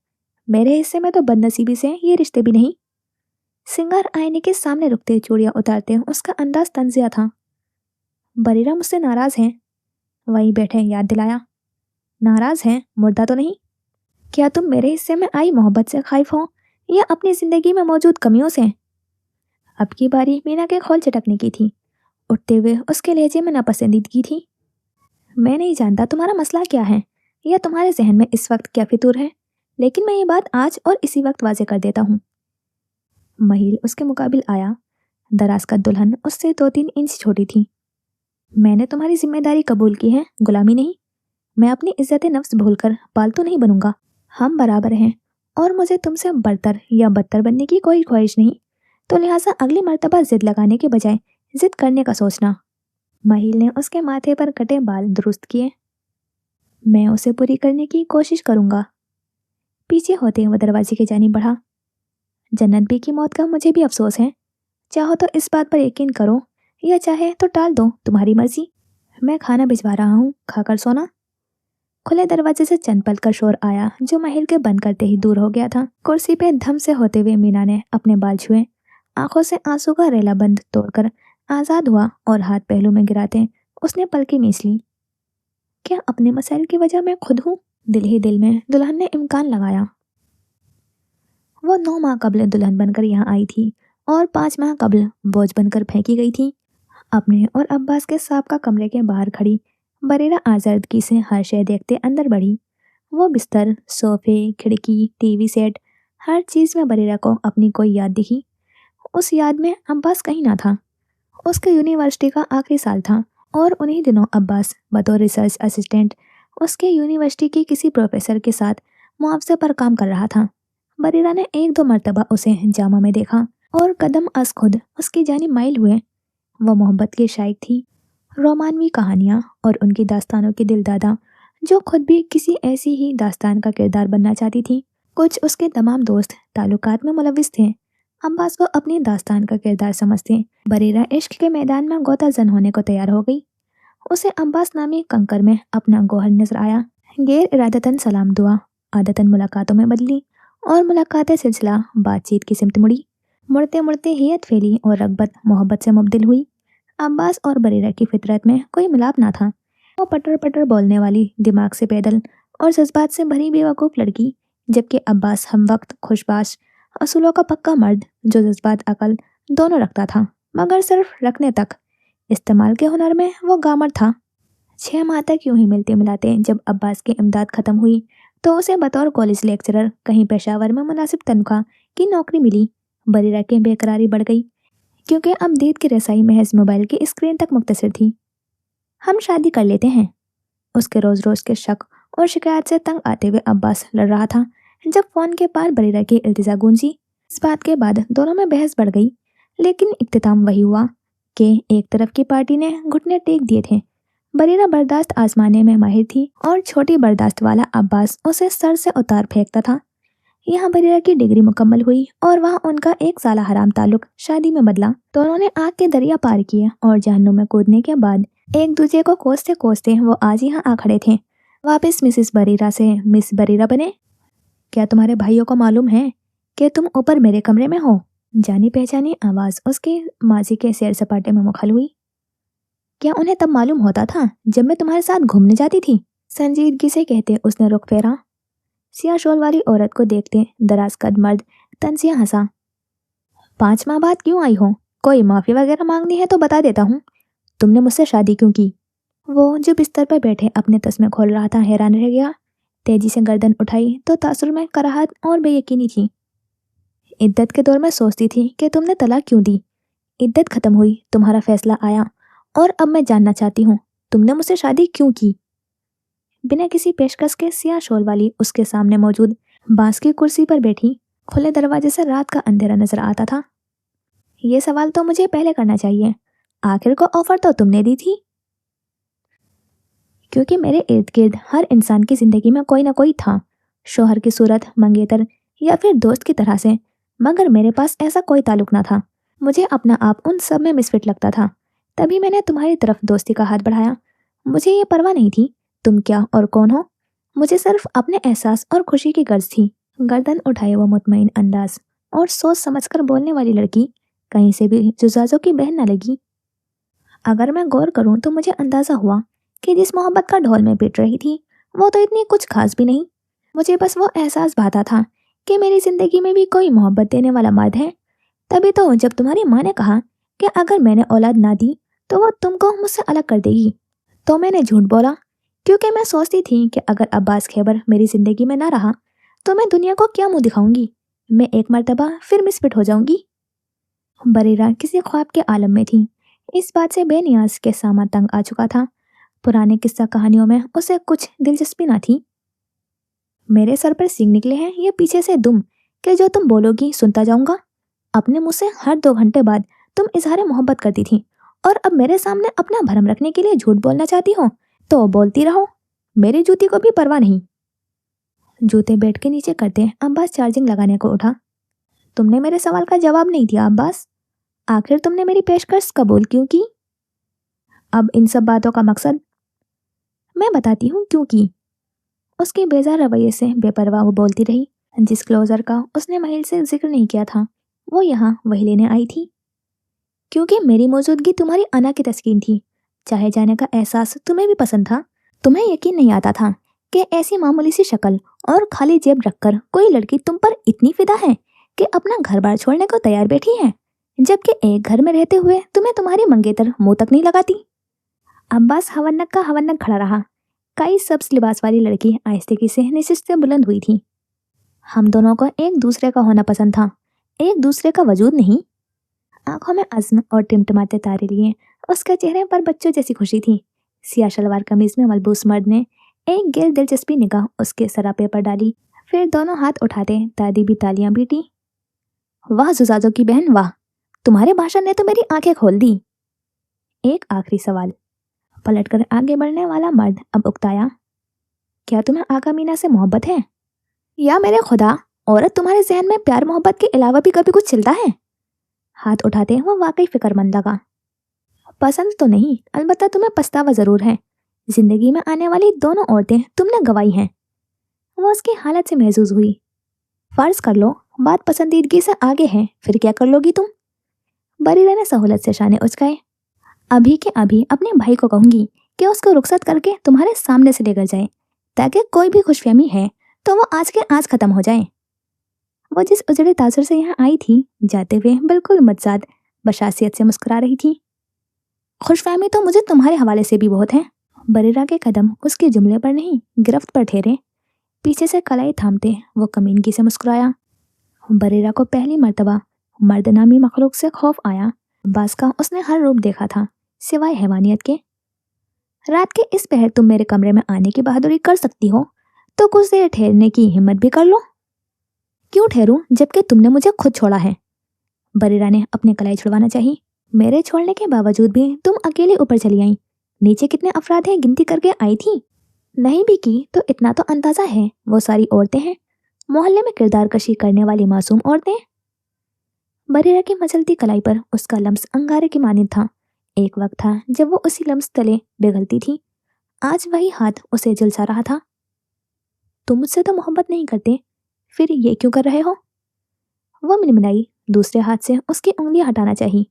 मेरे हिस्से में तो बदनसीबी से ये रिश्ते भी नहीं। सिंगार आईने के सामने रुकते चूड़ियां उतारते उसका अंदाज तंजिया था। बरीरा मुझसे नाराज हैं? वहीं बैठे याद दिलाया। नाराज हैं, मुर्दा तो नहीं। क्या तुम मेरे हिस्से में आई मोहब्बत से खाइफ हो या अपनी जिंदगी में मौजूद कमियों से? अब की बारी मीना के खोल चटकने की थी। उठते हुए उसके लहजे में नापसंदीदगी थी। मैं नहीं जानता तुम्हारा मसला क्या है या तुम्हारे जहन में इस वक्त क्या फितूर है, लेकिन मैं ये बात आज और इसी वक्त वाजे कर देता हूँ। महिल उसके मुकाबिल आया। दराज का दुल्हन उससे 2-3 इंच छोटी थी। मैंने तुम्हारी जिम्मेदारी कबूल की है, गुलामी नहीं। मैं अपनी इज्जत नफ्स भूलकर पालतू नहीं बनूंगा। हम बराबर हैं और मुझे तुमसे बरतर या बदतर बनने की कोई ख्वाहिश नहीं, तो लिहाजा अगली मर्तबा जिद लगाने के बजाय जिद करने का सोचना। महिल ने उसके माथे पर कटे बाल दुरुस्त किए। मैं उसे पूरी करने की कोशिश करूंगा। पीछे होते वो दरवाजे की जानिब बढ़ा। जन्नत बी की मौत का मुझे भी अफसोस है। चाहो तो इस बात पर यकीन करो या चाहे तो टाल दो, तुम्हारी मर्जी। मैं खाना भिजवा रहा हूँ, खाकर सोना। खुले दरवाजे से चंद पल का शोर आया जो महिल के बंद करते ही दूर हो गया था। कुर्सी पे धम से होते हुए मीना ने अपने बाल छुए। आंखों से आंसू का रेला बंद तोड़कर आजाद हुआ और हाथ पहलू में गिराते उसने पलकें मींच ली। क्या अपने मसाइल की वजह मैं खुद हूँ? दिल ही दिल में दुल्हन ने इम्कान लगाया। वो 9 माह कबल दुल्हन बनकर यहाँ आई थी और 5 माह कबल बोझ बनकर फेंकी गई थी। अपने और अब्बास के साहब कमरे के बाहर खड़ी बरीरा आज़ादगी से हर शय देखते अंदर बढ़ी। वो बिस्तर, सोफे, खिड़की, टीवी सेट, हर चीज में बरीरा को अपनी कोई याद दिखी। उस याद में अब्बास कहीं ना था। उसके यूनिवर्सिटी का आखिरी साल था और उन्हीं दिनों अब्बास बतौर रिसर्च असिस्टेंट उसके यूनिवर्सिटी की किसी प्रोफेसर के साथ मुआवजे पर काम कर रहा था। बरीरा ने 1-2 मरतबा उसे जामा में देखा और कदम अज खुद उसकी जानिब माइल हुए। वो मोहब्बत की शाइक थी। रोमानवी कहानियाँ और उनकी दास्तानों की दिलदादा जो खुद भी किसी ऐसी ही दास्तान का किरदार बनना चाहती थी। कुछ उसके तमाम दोस्त ताल्लुकात में मुलविस थे। अब्बास को अपनी दास्तान का किरदार समझते। बरीरा इश्क के मैदान में गोताजन होने को तैयार हो गई। उसे अब्बास नामी कंकर में अपना गौहर नजर आया। गैर इरादतन सलाम दुआ आदतन मुलाकातों में बदली और मुलाकात सिलसिला बातचीत की सिमत मुड़ी। मुड़ते मुड़ते हियत फैली और रगबत मोहब्बत से मुबदिल हुई। अब्बास और बरीरा की फितरत में कोई मिलाप ना था। वो पटर पटर बोलने वाली, दिमाग से पैदल और जज्बात से भरी बेवकूफ़ लड़की, जबकि अब्बास हम वक्त खुशबाश असूलों का पक्का मर्द जो जज्बात अकल दोनों रखता था, मगर सिर्फ रखने तक। इस्तेमाल के हुनर में वो गामर था। 6 माह तक यूं ही मिलते मिलाते जब अब्बास की इमदाद ख़त्म हुई तो उसे बतौर कॉलेज लेक्चरर कहीं पेशावर में मुनासिब तनख्वाह की नौकरी मिली। बरीरा की बेकरारी बढ़ गई क्योंकि अब दीद की रसाई महज मोबाइल की स्क्रीन तक मुख्तसर थी। हम शादी कर लेते हैं, उसके रोज रोज के शक और शिकायत से तंग आते हुए अब्बास लड़ रहा था जब फोन के पार बरीरा की इल्तिजा गूंजी। इस बात के बाद दोनों में बहस बढ़ गई, लेकिन इख्तिताम वही हुआ कि एक तरफ की पार्टी ने घुटने टेक दिए थे। बरीरा बर्दाश्त आजमाने में माहिर थी और छोटी बर्दाश्त वाला अब्बास उसे सर से उतार फेंकता था। यहाँ बरीरा की डिग्री मुकम्मल हुई और वहाँ उनका 1 साल हराम ताल्लुक शादी में बदला। दोनों ने आग के दरिया पार किए और जहन्नुम में कूदने के बाद एक दूसरे को कोसते कोसते वो आज यहाँ आ खड़े थे। वापस मिसिस बरीरा से मिस बरीरा बने। क्या तुम्हारे भाइयों को मालूम है कि तुम ऊपर मेरे कमरे में हो? जानी पहचानी आवाज उसके माजी के सैर सपाटे में मुखल हुई। क्या उन्हें तब मालूम होता था जब मैं तुम्हारे साथ घूमने जाती थी? संजीदगी से कहते उसने रुख फेरा। सिया शॉल वाली औरत को देखते दराज कद मर्द तंजिया हंसा। 5 माह बाद क्यों आई हो? कोई माफी वगैरह मांगनी है तो बता देता हूँ। तुमने मुझसे शादी क्यों की? वो जो बिस्तर पर बैठे अपने तस्मे खोल रहा था हैरान रह गया। तेजी से गर्दन उठाई तो तासुर में कराहत और बेयकीनी थी। इद्दत के दौर में सोचती थी कि तुमने तलाक क्यों दी। इद्दत खत्म हुई, तुम्हारा फैसला आया और अब मैं जानना चाहती हूँ तुमने मुझसे शादी क्यों की? बिना किसी पेशकश के सिया शॉल वाली उसके सामने मौजूद बांस की कुर्सी पर बैठी। खुले दरवाजे से रात का अंधेरा नजर आता था। ये सवाल तो मुझे पहले करना चाहिए, आखिर को ऑफर तो तुमने दी थी। क्योंकि मेरे इर्द गिर्द हर इंसान की जिंदगी में कोई ना कोई था, शोहर की सूरत, मंगेतर या फिर दोस्त की तरह से, मगर मेरे पास ऐसा कोई ताल्लुक ना था। मुझे अपना आप उन सब में मिसफिट लगता था, तभी मैंने तुम्हारी तरफ दोस्ती का हाथ बढ़ाया। मुझे ये परवाह नहीं थी तुम क्या और कौन हो, मुझे सिर्फ अपने एहसास और खुशी की गर्ज थी। गर्दन उठाए वो मुतमईन अंदाज और सोच समझ कर बोलने वाली लड़की कहीं से भी जुजाजों की बहन न लगी। अगर मैं गौर करूं तो मुझे अंदाजा हुआ कि जिस मोहब्बत का ढोल मैं पीट रही थी वो तो इतनी कुछ खास भी नहीं। मुझे बस वो एहसास भाता था कि मेरी जिंदगी में भी कोई मोहब्बत देने वाला मर्द है। तभी तो जब तुम्हारी माँ ने कहा कि अगर मैंने औलाद ना दी तो वो तुमको मुझसे अलग कर देगी, तो मैंने झूठ बोला, क्योंकि मैं सोचती थी कि अगर अब्बास खैबर मेरी जिंदगी में ना रहा तो मैं दुनिया को क्या मुंह दिखाऊंगी। मैं एक मर्तबा फिर मिसफिट हो जाऊंगी। बरीरा किसी ख्वाब के आलम में थी। इस बात से बेनियाज के सामा तंग आ चुका था। पुराने किस्सा कहानियों में उसे कुछ दिलचस्पी ना थी। मेरे सर पर सींग निकले हैं, ये पीछे से दुम कि जो तुम बोलोगी सुनता जाऊंगा। अपने मुंह से हर 2 घंटे बाद तुम इजहार मोहब्बत करती थी और अब मेरे सामने अपना भरम रखने के लिए झूठ बोलना चाहती हो तो बोलती रहो, मेरी जूती को भी परवाह नहीं। जूते बेड के नीचे करते अब्बास चार्जिंग लगाने को उठा। तुमने मेरे सवाल का जवाब नहीं दिया अब्बास। आखिर तुमने मेरी पेशकश कबूल क्यों की? अब इन सब बातों का मकसद मैं बताती हूँ क्यों की। उसके बेजार रवैये से बेपरवाह वो बोलती रही। जिस क्लोजर का उसने महिल से जिक्र नहीं किया था वो यहाँ वही लेने आई थी, क्योंकि मेरी मौजूदगी तुम्हारी अना की तस्कीन थी। चाहे जाने का एहसास तुम्हें भी पसंद था। तुम्हें यकीन नहीं आता था कि ऐसी मामूली सी शक्ल और खाली जेब रखकर कोई लड़की तुम पर इतनी फिदा है कि अपना घर बार छोड़ने को तैयार बैठी है, जबकि एक घर में रहते हुए तुम्हें तुम्हारी मंगेतर मुंह तक नहीं लगाती। अब्बास हवन्नक का हवन्नक खड़ा रहा। कई सब्ज लिबास वाली लड़की आहिस्तेगी से निशित से बुलंद हुई थी। हम दोनों को एक दूसरे का होना पसंद था, एक दूसरे का वजूद नहीं। आंखों में अज़्म और टिमटिमाते तारे लिए उसके चेहरे पर बच्चों जैसी खुशी थी। सिया शलवार कमीज में मलबूस मर्द ने एक गैर दिलचस्पी निगाह उसके सरापे पर डाली, फिर दोनों हाथ उठाते दादी भी तालियां पीटी। वाह जुजाजो की बहन वाह, तुम्हारे भाषण ने तो मेरी आंखें खोल दी। एक आखिरी सवाल। पलटकर आगे बढ़ने वाला मर्द अब उकताया, क्या तुम्हें आका मीना से मोहब्बत है? या मेरे खुदा, औरत तुम्हारे जहन में प्यार मोहब्बत के अलावा भी कभी कुछ चलता है? हाथ उठाते वो वाकई फिक्रमंद लगा। पसंद तो नहीं, अलबत्ता तुम्हें पछतावा जरूर है। जिंदगी में आने वाली दोनों औरतें तुमने गवाई हैं। वो उसकी हालत से महसूस हुई। फर्ज कर लो बात पसंदीदगी से आगे है, फिर क्या कर लोगी तुम? बरीरा ने सहूलत से शाने उचकाए। अभी के अभी अपने भाई को कहूंगी कि उसको रुखसत करके तुम्हारे सामने से लेकर जाए, ताकि कोई भी खुशफहमी है तो वो आज के आज खत्म हो जाए। वो जिस उजड़े तासुर से यहाँ आई थी, जाते हुए बिल्कुल मज्जाद बशासियत से मुस्कुरा रही थी। खुशफहमी तो मुझे तुम्हारे हवाले से भी बहुत है। बरीरा के कदम उसके जुमले पर नहीं गिरफ्त पर ठहरे। पीछे से कलाई थामते वो कमीनगी से मुस्कुराया। बरीरा को पहली मर्तबा मर्द नामी मखलूक से खौफ आया। अब्बास का उसने हर रूप देखा था सिवाय हैवानियत के। रात के इस पहर तुम मेरे कमरे में आने की बहादुरी कर सकती हो तो कुछ देर ठहरने की हिम्मत भी कर लो। क्यों ठहरूं जबकि तुमने मुझे खुद छोड़ा है? बरीरा ने अपने कलाई छुड़वाना चाहिए। मेरे छोड़ने के बावजूद भी तुम अकेले ऊपर चली आई। नीचे कितने अफराद हैं गिनती करके आई थी? नहीं भी की तो इतना तो अंदाजा है वो सारी औरतें हैं, मोहल्ले में किरदार कशी करने वाली मासूम औरतें। बरीरा की मचलती कलाई पर उसका लम्स अंगारे की मानिंद था। एक वक्त था जब वो उसी लम्स तले पिघलती थी। आज वही हाथ उसे झुलसा रहा था। तुम मुझसे तो मोहब्बत नहीं करते, फिर ये क्यों कर रहे हो? वो मिनमिनाई। दूसरे हाथ से उसकी उंगलियां हटाना चाहिए।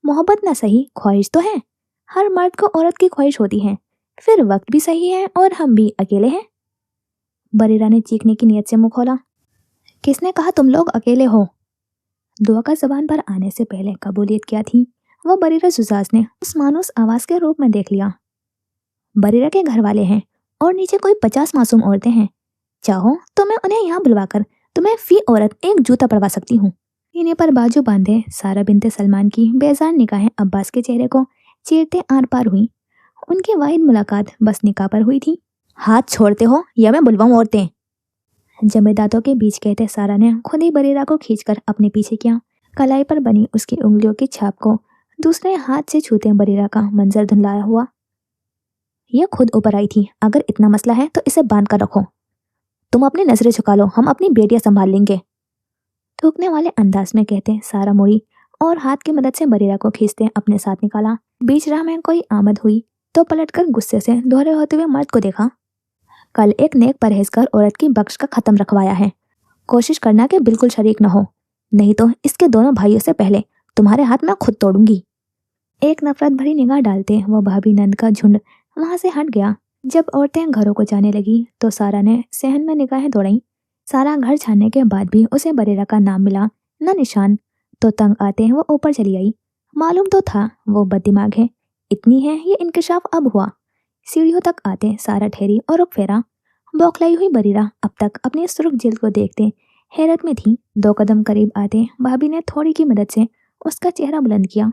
मोहब्बत ना सही, ख्वाहिश तो है। हर मर्द को औरत की ख्वाहिश होती है। फिर वक्त भी सही है और हम भी अकेले हैं। बरीरा ने चीखने की नीयत से मुंह खोला। किसने कहा तुम लोग अकेले हो? दुआ का जबान पर आने से पहले कबूलियत क्या थी वो बरीरा जुजाज ने उस मानूस आवाज के रूप में देख लिया। बरीरा के घर वाले हैं और नीचे कोई 50 मासूम औरतें हैं। चाहो तो मैं उन्हें यहाँ बुलवाकर तुम्हें फी औरत एक जूता पड़वा सकती हूँ। सीने पर बाजू बांधे सारा बिनते सलमान की बेजार निगाहें अब्बास के चेहरे को चीरते आर पार हुई। उनकी वाहिद मुलाकात बस निकाह पर हुई थी। हाथ छोड़ते हो या मैं बुलवाऊं औरतें? जमे दांतों के बीच कहते सारा ने खुद ही बरीरा को खींचकर अपने पीछे किया। कलाई पर बनी उसकी उंगलियों की छाप को दूसरे हाथ से छूते बरीरा का मंजर धुंधलाया हुआ। यह खुद ऊपर आई थी। अगर इतना मसला है तो इसे बांध कर रखो। तुम अपनी नजरें झुका लो, हम अपनी बेटियां संभाल लेंगे। थूकने वाले अंदाज में कहते सारा मुड़ी और हाथ की मदद से बरीरा को खींचते अपने साथ निकाला। बीच राह में कोई आमद हुई तो पलटकर गुस्से से दोहरे होते हुए मर्द को देखा। कल एक नेक परहेजगार औरत की बख्श का खत्म रखवाया है। कोशिश करना कि बिल्कुल शरीक न हो। नहीं तो इसके दोनों भाइयों से पहले तुम्हारे हाथ मैं खुद तोड़ूंगी। एक नफरत भरी निगाह डालते वो भाभी नंद का झुंड वहां से हट गया। जब औरतें घरों को जाने लगी तो सारा ने सहन में निगाहें दौड़ाई। सारा घर छानने के बाद भी उसे बरेरा का नाम मिला न निशान। तो तंग आते वो ऊपर चली आई। मालूम तो था वो बददिमाग है, इतनी है ये इंकशाफ अब हुआ। सीढ़ियों तक आते सारा ठहरी और रुक फेरा। बौखलाई हुई बरीरा अब तक अपनी सुर्ख जिल्द को देखते हैरत में थी। 2 कदम करीब आते भाभी ने थोड़ी की मदद से उसका चेहरा बुलंद किया।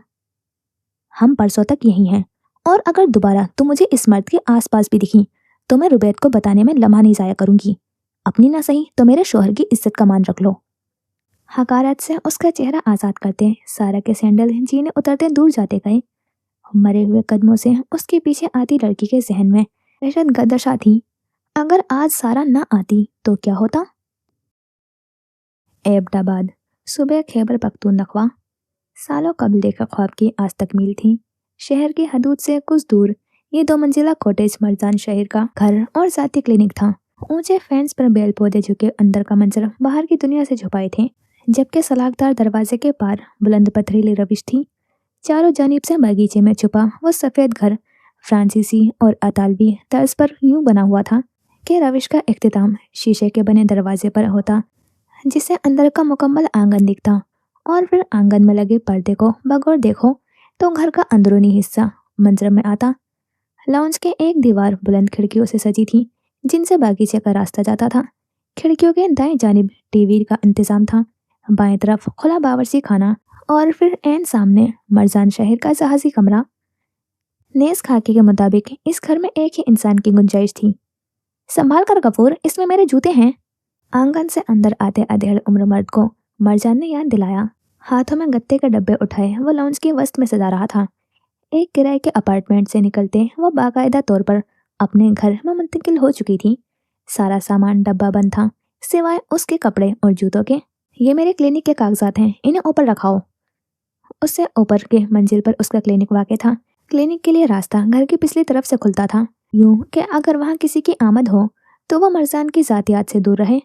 हम परसों तक यही हैं, और अगर दोबारा तुम मुझे इस मर्द के आसपास भी दिखी तो मैं रुबैत को बताने में लम्हा नहीं जाया करूंगी। अपनी ना सही तो मेरे शोहर की इज्जत का मान रख लो। हकारत से उसका चेहरा आजाद करते सारा के सैंडल जीने उतरते दूर जाते गए। मरे हुए कदमों से उसके पीछे आती लड़की के जहन में दहशत गर्दशा थी। अगर आज सारा ना आती तो क्या होता। एबटाबाद, सुबह खैबर पख्तूनख्वा। सालों कबल देखा ख्वाब की आज तकमील थी। शहर की हदूद से कुछ दूर ये 2 मंजिला कॉटेज मर्जान शहर का घर और जाती क्लिनिक था। ऊंचे फेंस पर बेल पौधे झुके अंदर का मंजर बाहर की दुनिया से छुपाए थे, जबकि सलाखदार दरवाजे के पार बुलंद पथरीली रविश थी। चारों जानिब से बगीचे में छुपा वो सफ़ेद घर फ्रांसीसी और अतालवी तर्ज पर यूं बना हुआ था कि रविश का इख्तिताम शीशे के बने दरवाजे पर होता, जिससे अंदर का मुकम्मल आंगन दिखता। और फिर आंगन में लगे पर्दे को बगौर देखो तो घर का अंदरूनी हिस्सा मंजर में आता। लॉन्ज के एक दीवार बुलंद खिड़कियों से सजी थी, जिनसे बागीचे का रास्ता जाता था। खिड़कियों के दाएं जानिब टीवी का इंतजाम था, बाएं तरफ खुला बावर्ची खाना और फिर ऐन सामने मर्जान शहर का जहाजी कमरा। नेस खाकी के मुताबिक इस घर में एक ही इंसान की गुंजाइश थी। संभाल कर गफूर, इसमें मेरे जूते हैं। आंगन से अंदर आते अधेड़ उम्र मर्द को मरजान ने याद दिलाया। हाथों में गत्ते के डब्बे उठाए वो लाउंज की वस्त में सजा रहा था। एक किराए के अपार्टमेंट से निकलते वो बाकायदा तौर पर अपने घर में मुंतकिल हो चुकी थी। सारा सामान डब्बा बंद था सिवाय उसके कपड़े और जूतों के। ये मेरे क्लिनिक के कागजात हैं, इन्हें ऊपर रखाओ। उससे ऊपर के मंजिल पर उसका क्लिनिक वाक़ था। क्लिनिक के लिए रास्ता घर की पिछली तरफ से खुलता था, यूं कि अगर वहाँ किसी की आमद हो तो वह मरजान की ज़ातियात से दूर रहे।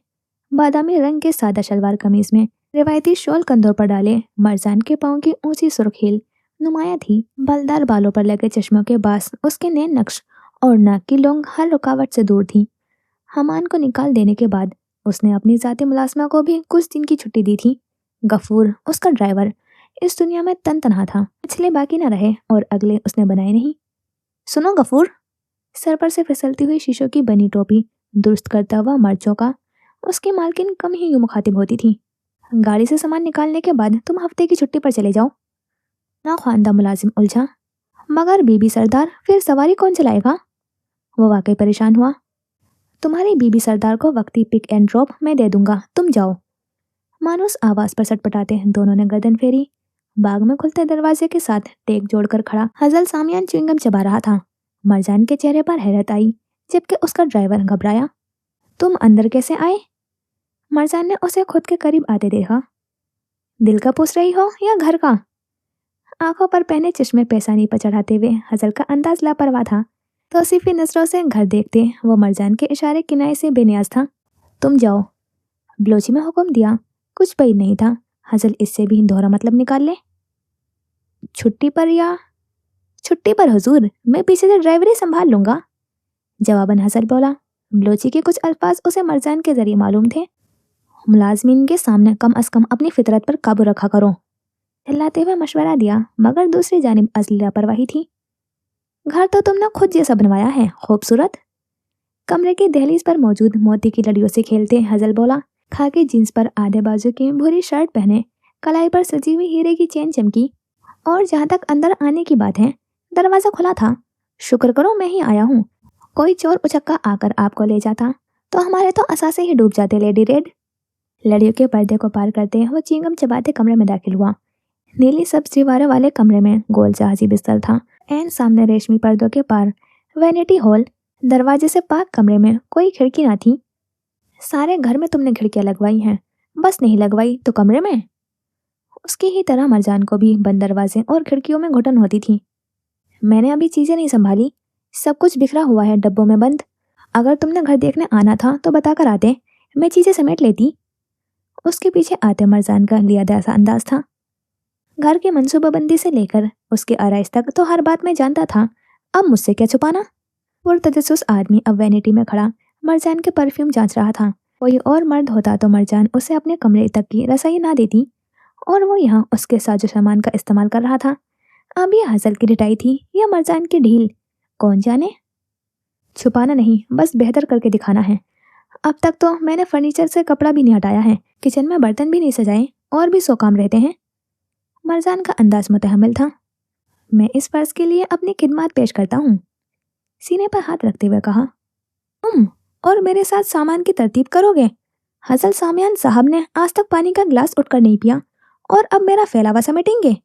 बादामी रंग के सादा शलवार कमीज में रिवायती शॉल कंधों पर डाले मरजान के पाँव की ऊंची सुर्ख हील नुमाया थी। बलदार बालों पर लगे चश्मों के बास उसके नैन नक्श और नाक की लोंग हर रुकावट से दूर थी। हमान को निकाल देने के बाद उसने अपनी ज़ाती मुलाजमा को भी कुछ दिन की छुट्टी दी थी। गफूर उसका ड्राइवर इस दुनिया में तन तनहा था, पिछले बाकी न रहे और अगले उसने बनाए नहीं। सुनो गफूर, सर पर से फिसलती हुई शीशों की बनी टोपी दुरुस्त करता हुआ मर्चों का उसकी मालकिन कम ही यूं मुखातिब होती थी। गाड़ी से सामान निकालने के बाद तुम हफ्ते की छुट्टी पर चले जाओ। ना ख्वानदा मुलाजिम उलझा। मगर बीबी सरदार, फिर सवारी कौन चलाएगा? वो वाकई परेशान हुआ। तुम्हारी बीबी सरदार को वक्ती पिक एंड ड्रॉप मैं दे दूंगा, तुम जाओ। मानुस आवाज पर सटपटाते दोनों ने गर्दन फेरी। बाग में खुलते दरवाजे के साथ टेक जोड़कर खड़ा हजल सामियान च्युइंगम चबा रहा था। मरजान के चेहरे पर हैरत आई, जबकि उसका ड्राइवर घबराया। तुम अंदर कैसे आए? मरजान ने उसे खुद के करीब आते देखा। दिल का पूछ रही हो या घर का? आंखों पर पहने चश्मे पेशानी पर चढ़ाते हुए हजल का अंदाज लापरवाह था। तौसीफी नजरों से घर देखते वो मरजान के इशारे किनारे से बेनियाज था। तुम जाओ, बलोची में हुक्म दिया। कुछ बैद नहीं था हजल इससे भी दोहरा मतलब निकाल ले। छुट्टी पर या? छुट्टी पर हुजूर, मैं पीछे से ड्राइवरी संभाल लूंगा। जवाबन हजल बोला। बलोची के कुछ अल्फाज उसे मरजान के जरिए मालूम थे। मुलाजमीन के सामने कम अज कम अपनी फितरत पर काबू रखा करो, चिल्लाते हुए मशवरा दिया, मगर दूसरी जानिब असली लापरवाही थी। घर तो तुमने खुद जैसा बनवाया है, खूबसूरत। कमरे की दहलीज पर मौजूद मोती की लड़ियों से खेलते हजल बोला। खाकी जींस पर आधे बाजू की भूरी शर्ट पहने कलाई पर सजी हुई हीरे की चेन चमकी। और जहाँ तक अंदर आने की बात है, दरवाजा खुला था। शुक्र करो मैं ही आया हूँ, कोई चोर उचक्का आकर आपको ले जाता तो हमारे तो असासे ही डूब जाते। Lady red. लड़ियों के पर्दे को पार करते वो चींगम चबाते कमरे में दाखिल हुआ। नीली सब्ज दीवारों वाले कमरे में गोल जहाजी बिस्तर था। एन सामने रेशमी पर्दों के पार वैनिटी हॉल। दरवाजे से पाक कमरे में कोई खिड़की ना थी। सारे घर में तुमने खिड़कियां लगवाई हैं, बस नहीं लगवाई तो कमरे में? उसकी ही तरह मरजान को भी बंद दरवाजे और खिड़कियों में घुटन होती थी। मैंने अभी चीजें नहीं संभाली, सब कुछ बिखरा हुआ है डब्बों में बंद। अगर तुमने घर देखने आना था तो बताकर आते, मैं चीजें समेट लेती। उसके पीछे आते मरजान का लियादा सा अंदाज था। घर की मंसूबाबंदी से लेकर उसके आरइश तक तो हर बात में जानता था। अब मुझसे क्या छुपाना। पुरतजस्सुस आदमी अब वैनिटी में खड़ा मरजान के परफ्यूम जांच रहा था। कोई और मर्द होता तो मरजान उसे अपने कमरे तक की रसाई ना देती, और वो यहाँ उसके साजो सामान का इस्तेमाल कर रहा था। अब ये हसल की रिटाई थी या मरजान की ढील, कौन जाने। छुपाना नहीं, बस बेहतर करके दिखाना है। अब तक तो मैंने फर्नीचर से कपड़ा भी नहीं हटाया है, किचन में बर्तन भी नहीं सजाए, और भी 100 काम रहते हैं। मरजान का अंदाज मुतहम्मिल था। मैं इस फर्ज के लिए अपनी खिदमत पेश करता हूँ, सीने पर हाथ रखते हुए कहा। तुम और मेरे साथ सामान की तरतीब करोगे? हसल सामियान साहब ने आज तक पानी का गिलास उठकर नहीं पिया, और अब मेरा फैलावा समेटेंगे?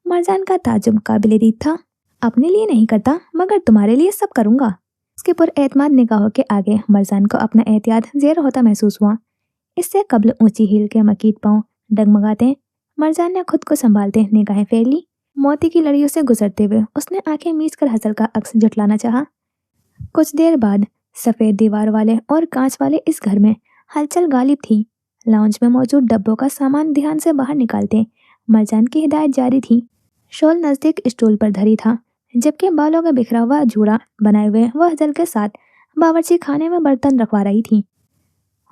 मरजान का ताजुब काबिल-ए-दीद था। अपने लिए नहीं करता, मगर तुम्हारे लिए सब करूंगा। उसके पुरएतमाद निगाहों के आगे मरजान को अपना एहतियात ज़ेर होता महसूस हुआ। इससे कब्ल ऊंची हील के मकीट पांव डगमगाते मरजान ने खुद को संभालते निगाहें फेर ली। मोती की लड़ियों से गुजरते हुए उसने आंखें मीच कर हसल का अक्स जुटलाना चाहा। कुछ देर बाद सफ़ेद दीवार वाले और कांच वाले इस घर में हलचल गालिब थी। लाउंज में मौजूद डब्बों का सामान ध्यान से बाहर निकालते मरजान की हिदायत जारी थी। शॉल नज़दीक स्टूल पर धरी था, जबकि बालों का बिखरा हुआ जूड़ा बनाए हुए वह हसल के साथ बावर्ची खाने में बर्तन रखवा रही थी।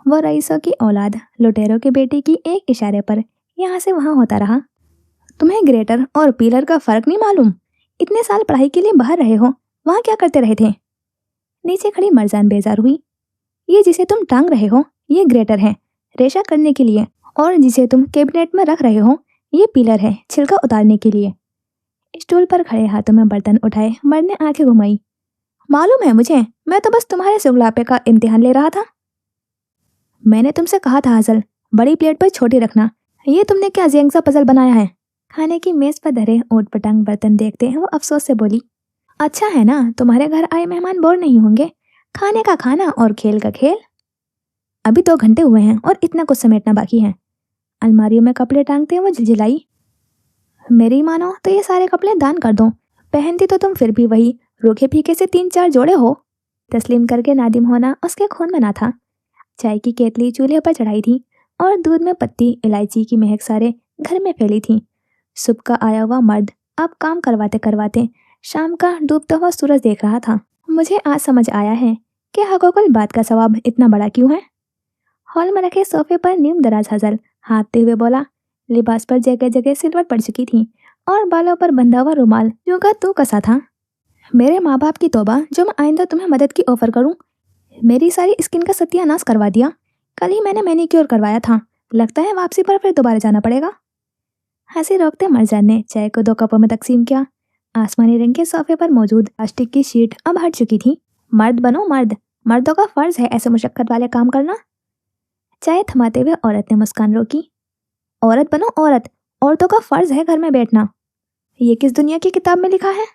वो रईसों की औलाद लुटेरों की बेटी की एक इशारे पर यहाँ से वहाँ होता रहा। तुम्हें ग्रेटर और पीलर का फर्क नहीं मालूम? इतने साल पढ़ाई के लिए बाहर रहे हो, वहाँ क्या करते रहे थे? नीचे खड़ी मरजान बेजार हुई। ये जिसे तुम टांग रहे हो ये ग्रेटर है, रेशा करने के लिए, और जिसे तुम कैबिनेट में रख रहे हो ये पीलर है, छिलका उतारने के लिए। स्टूल पर खड़े हाथों में बर्तन उठाए मर्द ने आंखें घुमाई। मालूम है मुझे, मैं तो बस तुम्हारे सुगलापे का इम्तिहान ले रहा था। मैंने तुमसे कहा था हसल, बड़ी प्लेट पर छोटी रखना। ये तुमने क्या जेंग सा पजल बनाया है? खाने की मेज पर धरे ओट पटांग बर्तन देखते वो अफसोस से बोली। अच्छा है ना, तुम्हारे घर आए मेहमान बोर नहीं होंगे। खाने का खाना और खेल का खेल। अभी 2 घंटे हुए हैं और इतना कुछ समेटना बाकी है। अलमारियों में कपड़े टांगते वो झिलझिलाई। मेरी मानो तो ये सारे कपड़े दान कर दो, पहनती तो तुम फिर भी वही रूखे फीके से 3-4 जोड़े हो। तस्लीम करके नादिम होना उसके खून में ना था। चाय की केतली चूल्हे पर चढ़ाई थी और दूध में पत्ती इलायची की महक सारे घर में फैली थी। सुबह का आया हुआ मर्द अब काम करवाते करवाते शाम का डूबता हुआ सूरज देख रहा था। मुझे आज समझ आया है कि हकोकुल बात का सवाब इतना बड़ा क्यों है। हॉल में रखे सोफे पर नीम दराज हसल हाँफते हुए बोला। लिबास पर जगह जगह सिलवट पड़ चुकी थी और बालों पर बंधा हुआ रुमाल जो का तू कसा था। मेरे माँ बाप की तौबा जो मैं आइंदा तुम्हें मदद की ऑफर करूं। मेरी सारी स्किन का सत्यानाश करवा दिया। कल ही मैंने मैनीक्योर करवाया था, लगता है वापसी पर फिर दोबारा जाना पड़ेगा। हंसी रोकते मरजान ने चाय को 2 कपों में तकसीम किया। आसमानी रंग के सोफे पर मौजूद प्लास्टिक की शीट अब हट चुकी थी। मर्द बनो मर्द, मर्दों का फर्ज है ऐसे मुशक्कत वाले काम करना। चाय थमाते हुए औरत ने मुस्कान रोकी। औरत बनो औरत, औरतों का फर्ज है घर में बैठना। ये किस दुनिया की किताब में लिखा है?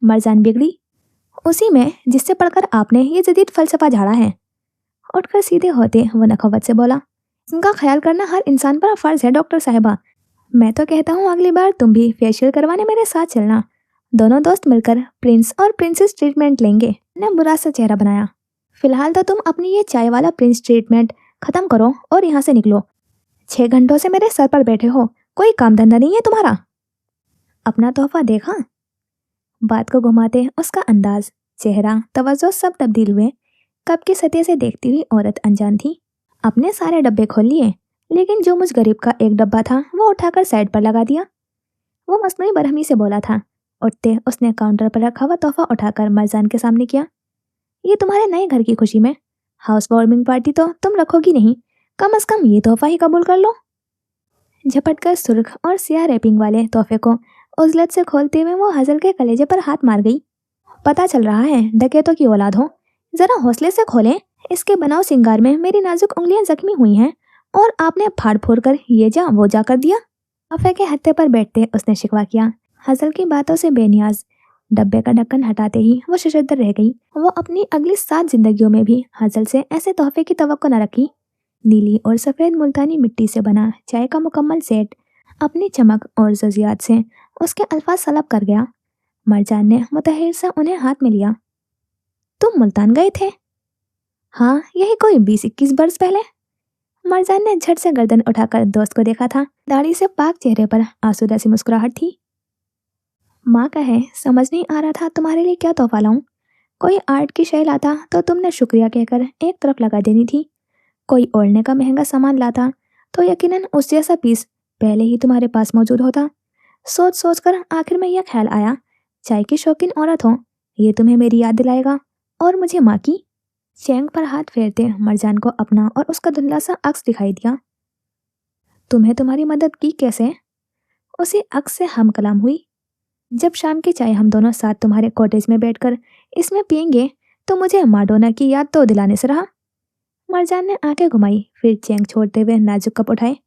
मरजान बिगड़ी। उसी में जिससे पढ़कर आपने ये जदीद फलसफा झाड़ा है। उठकर सीधे होते वो नखवत से बोला। इनका ख्याल करना हर इंसान पर फर्ज है डॉक्टर साहिबा। मैं तो कहता हूँ अगली बार तुम भी फेशियल करवाने मेरे साथ चलना। दोनों दोस्त मिलकर प्रिंस और प्रिंसेस ट्रीटमेंट लेंगे। ने बुरा सा चेहरा बनाया। फिलहाल तो तुम अपनी ये चाय वाला प्रिंस ट्रीटमेंट खत्म करो और यहाँ से निकलो। 6 घंटों से मेरे सर पर बैठे हो, कोई काम धंधा नहीं है तुम्हारा। अपना तोहफा देखा? बात को घुमाते उसका अंदाज, चेहरा, तवज्जो सब तब्दील हुए। कब की सतह से देखती हुई औरत अनजान थी। अपने सारे डब्बे खोल लिए, लेकिन जो मुझ गरीब का एक डब्बा था वो उठाकर साइड पर लगा दिया। वो मसनूई बरहमी से बोला था। उठते उसने काउंटर पर रखा हुआ तोहफा उठाकर मरजान के सामने किया। ये तुम्हारे नए घर की खुशी में हाउस वार्मिंग पार्टी तो तुम रखोगी नहीं, कम से कम ये तोहफा ही कबूल कर लो। झपटकर सुर्ख और सियाह रैपिंग वाले तोहफे को उजलत से खोलते हुए वो हजल के कलेजे पर हाथ मार गई। पता चल रहा है डकैतों की औलाद हो, जरा हौसले से खोलें। इसके बनाव सिंगार में मेरी नाजुक उंगलियां जख्मी हुई हैं और आपने फाड़ फोड़ कर ये जा वो जा कर दिया। तोहफे के हत्थे पर बैठते उसने शिकवा किया। हजल की बातों से बेनियाज डब्बे का ढक्कन हटाते ही वो शशद्र रह गई। वो अपनी अगली 7 जिंदगियों में भी हजल से ऐसे तोहफे की तवक्को न रखी। नीली और सफ़ेद मुल्तानी मिट्टी से बना चाय का मुकम्मल सेट अपनी चमक और जजियात से उसके अल्फाज सलब कर गया। मरजान ने मुतहिर से उन्हें हाथ में लिया। तुम मुल्तान गए थे? हाँ, यही कोई 20-21 बरस पहले। मरजान ने झट से गर्दन उठाकर दोस्त को देखा था। दाढ़ी से पाक चेहरे पर आसूदा सी मुस्कुराहट थी। माँ का है, समझ नहीं आ रहा था तुम्हारे लिए क्या तोहफा लाऊं। कोई आर्ट की शय लाता तो तुमने शुक्रिया कहकर एक तरफ लगा देनी थी। कोई ओढ़ने का महंगा सामान लाता तो यकीनन उस जैसा पीस पहले ही तुम्हारे पास मौजूद होता। सोच सोच कर आखिर में यह ख्याल आया, चाय की शौकीन औरत हो, ये तुम्हें मेरी याद दिलाएगा और मुझे माँ की। चैंग पर हाथ फेरते मरजान को अपना और उसका धुंधला सा अक्स दिखाई दिया। तुम्हें तुम्हारी मदद की कैसे? उसी अक्स से हम कलाम हुई। जब शाम की चाय हम दोनों साथ तुम्हारे कॉटेज में बैठकर इसमें पियेंगे तो मुझे माडोना की याद तो दिलाने से रहा। मरजान ने आंखें घुमाई, फिर चैंग छोड़ते हुए नाजुक कप उठाए।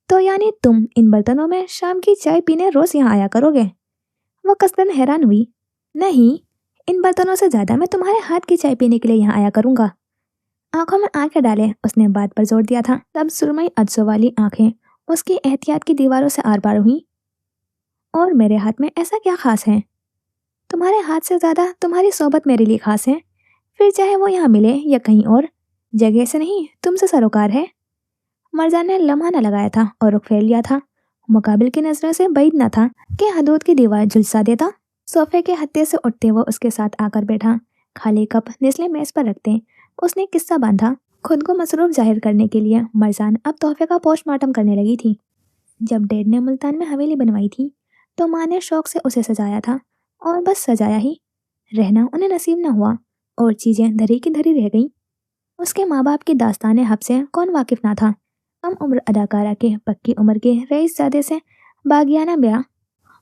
तो यानी तुम इन बर्तनों में शाम की चाय पीने रोज यहाँ आया करोगे? वो कसदन हैरान हुई। नहीं, इन बर्तनों से ज्यादा मैं तुम्हारे हाथ की चाय पीने के लिए यहाँ आया करूंगा। आंखों में आंखें डाले उसने बात पर जोर दिया था। तब सुरमई अज्जों वाली आंखें उसकी एहतियात की दीवारों से आर पार हुई। और मेरे हाथ में ऐसा क्या खास है? तुम्हारे हाथ से ज्यादा तुम्हारी सोबत मेरे लिए खास है। फिर चाहे वो यहाँ मिले या कहीं और, जगह से नहीं तुमसे सरोकार है। मरजान ने लम्हा न लगाया था और रुख फेर लिया था। मुकाबिल की नजरों से बैद न था कि हदूद की दीवार झुलसा देता। सोफे के हत्थे से उठते वो उसके साथ आकर बैठा। खाली कप निचले मेज पर रखते उसने किस्सा बांधा। खुद को मसरूफ जाहिर करने के लिए मरजान अब तोहफे का पोस्टमार्टम करने लगी थी। जब डैड ने मुल्तान में हवेली बनवाई थी तो माँ ने शौक से उसे सजाया था, और बस सजाया ही, रहना उन्हें नसीब न हुआ और चीजें धरी की धरी रह गईं। उसके माँ बाप की दास्तान हब से कौन वाकिफ ना था। कम उम्र अदाकारा के पक्की उम्र के रईसजादे से बागियाना ब्याह।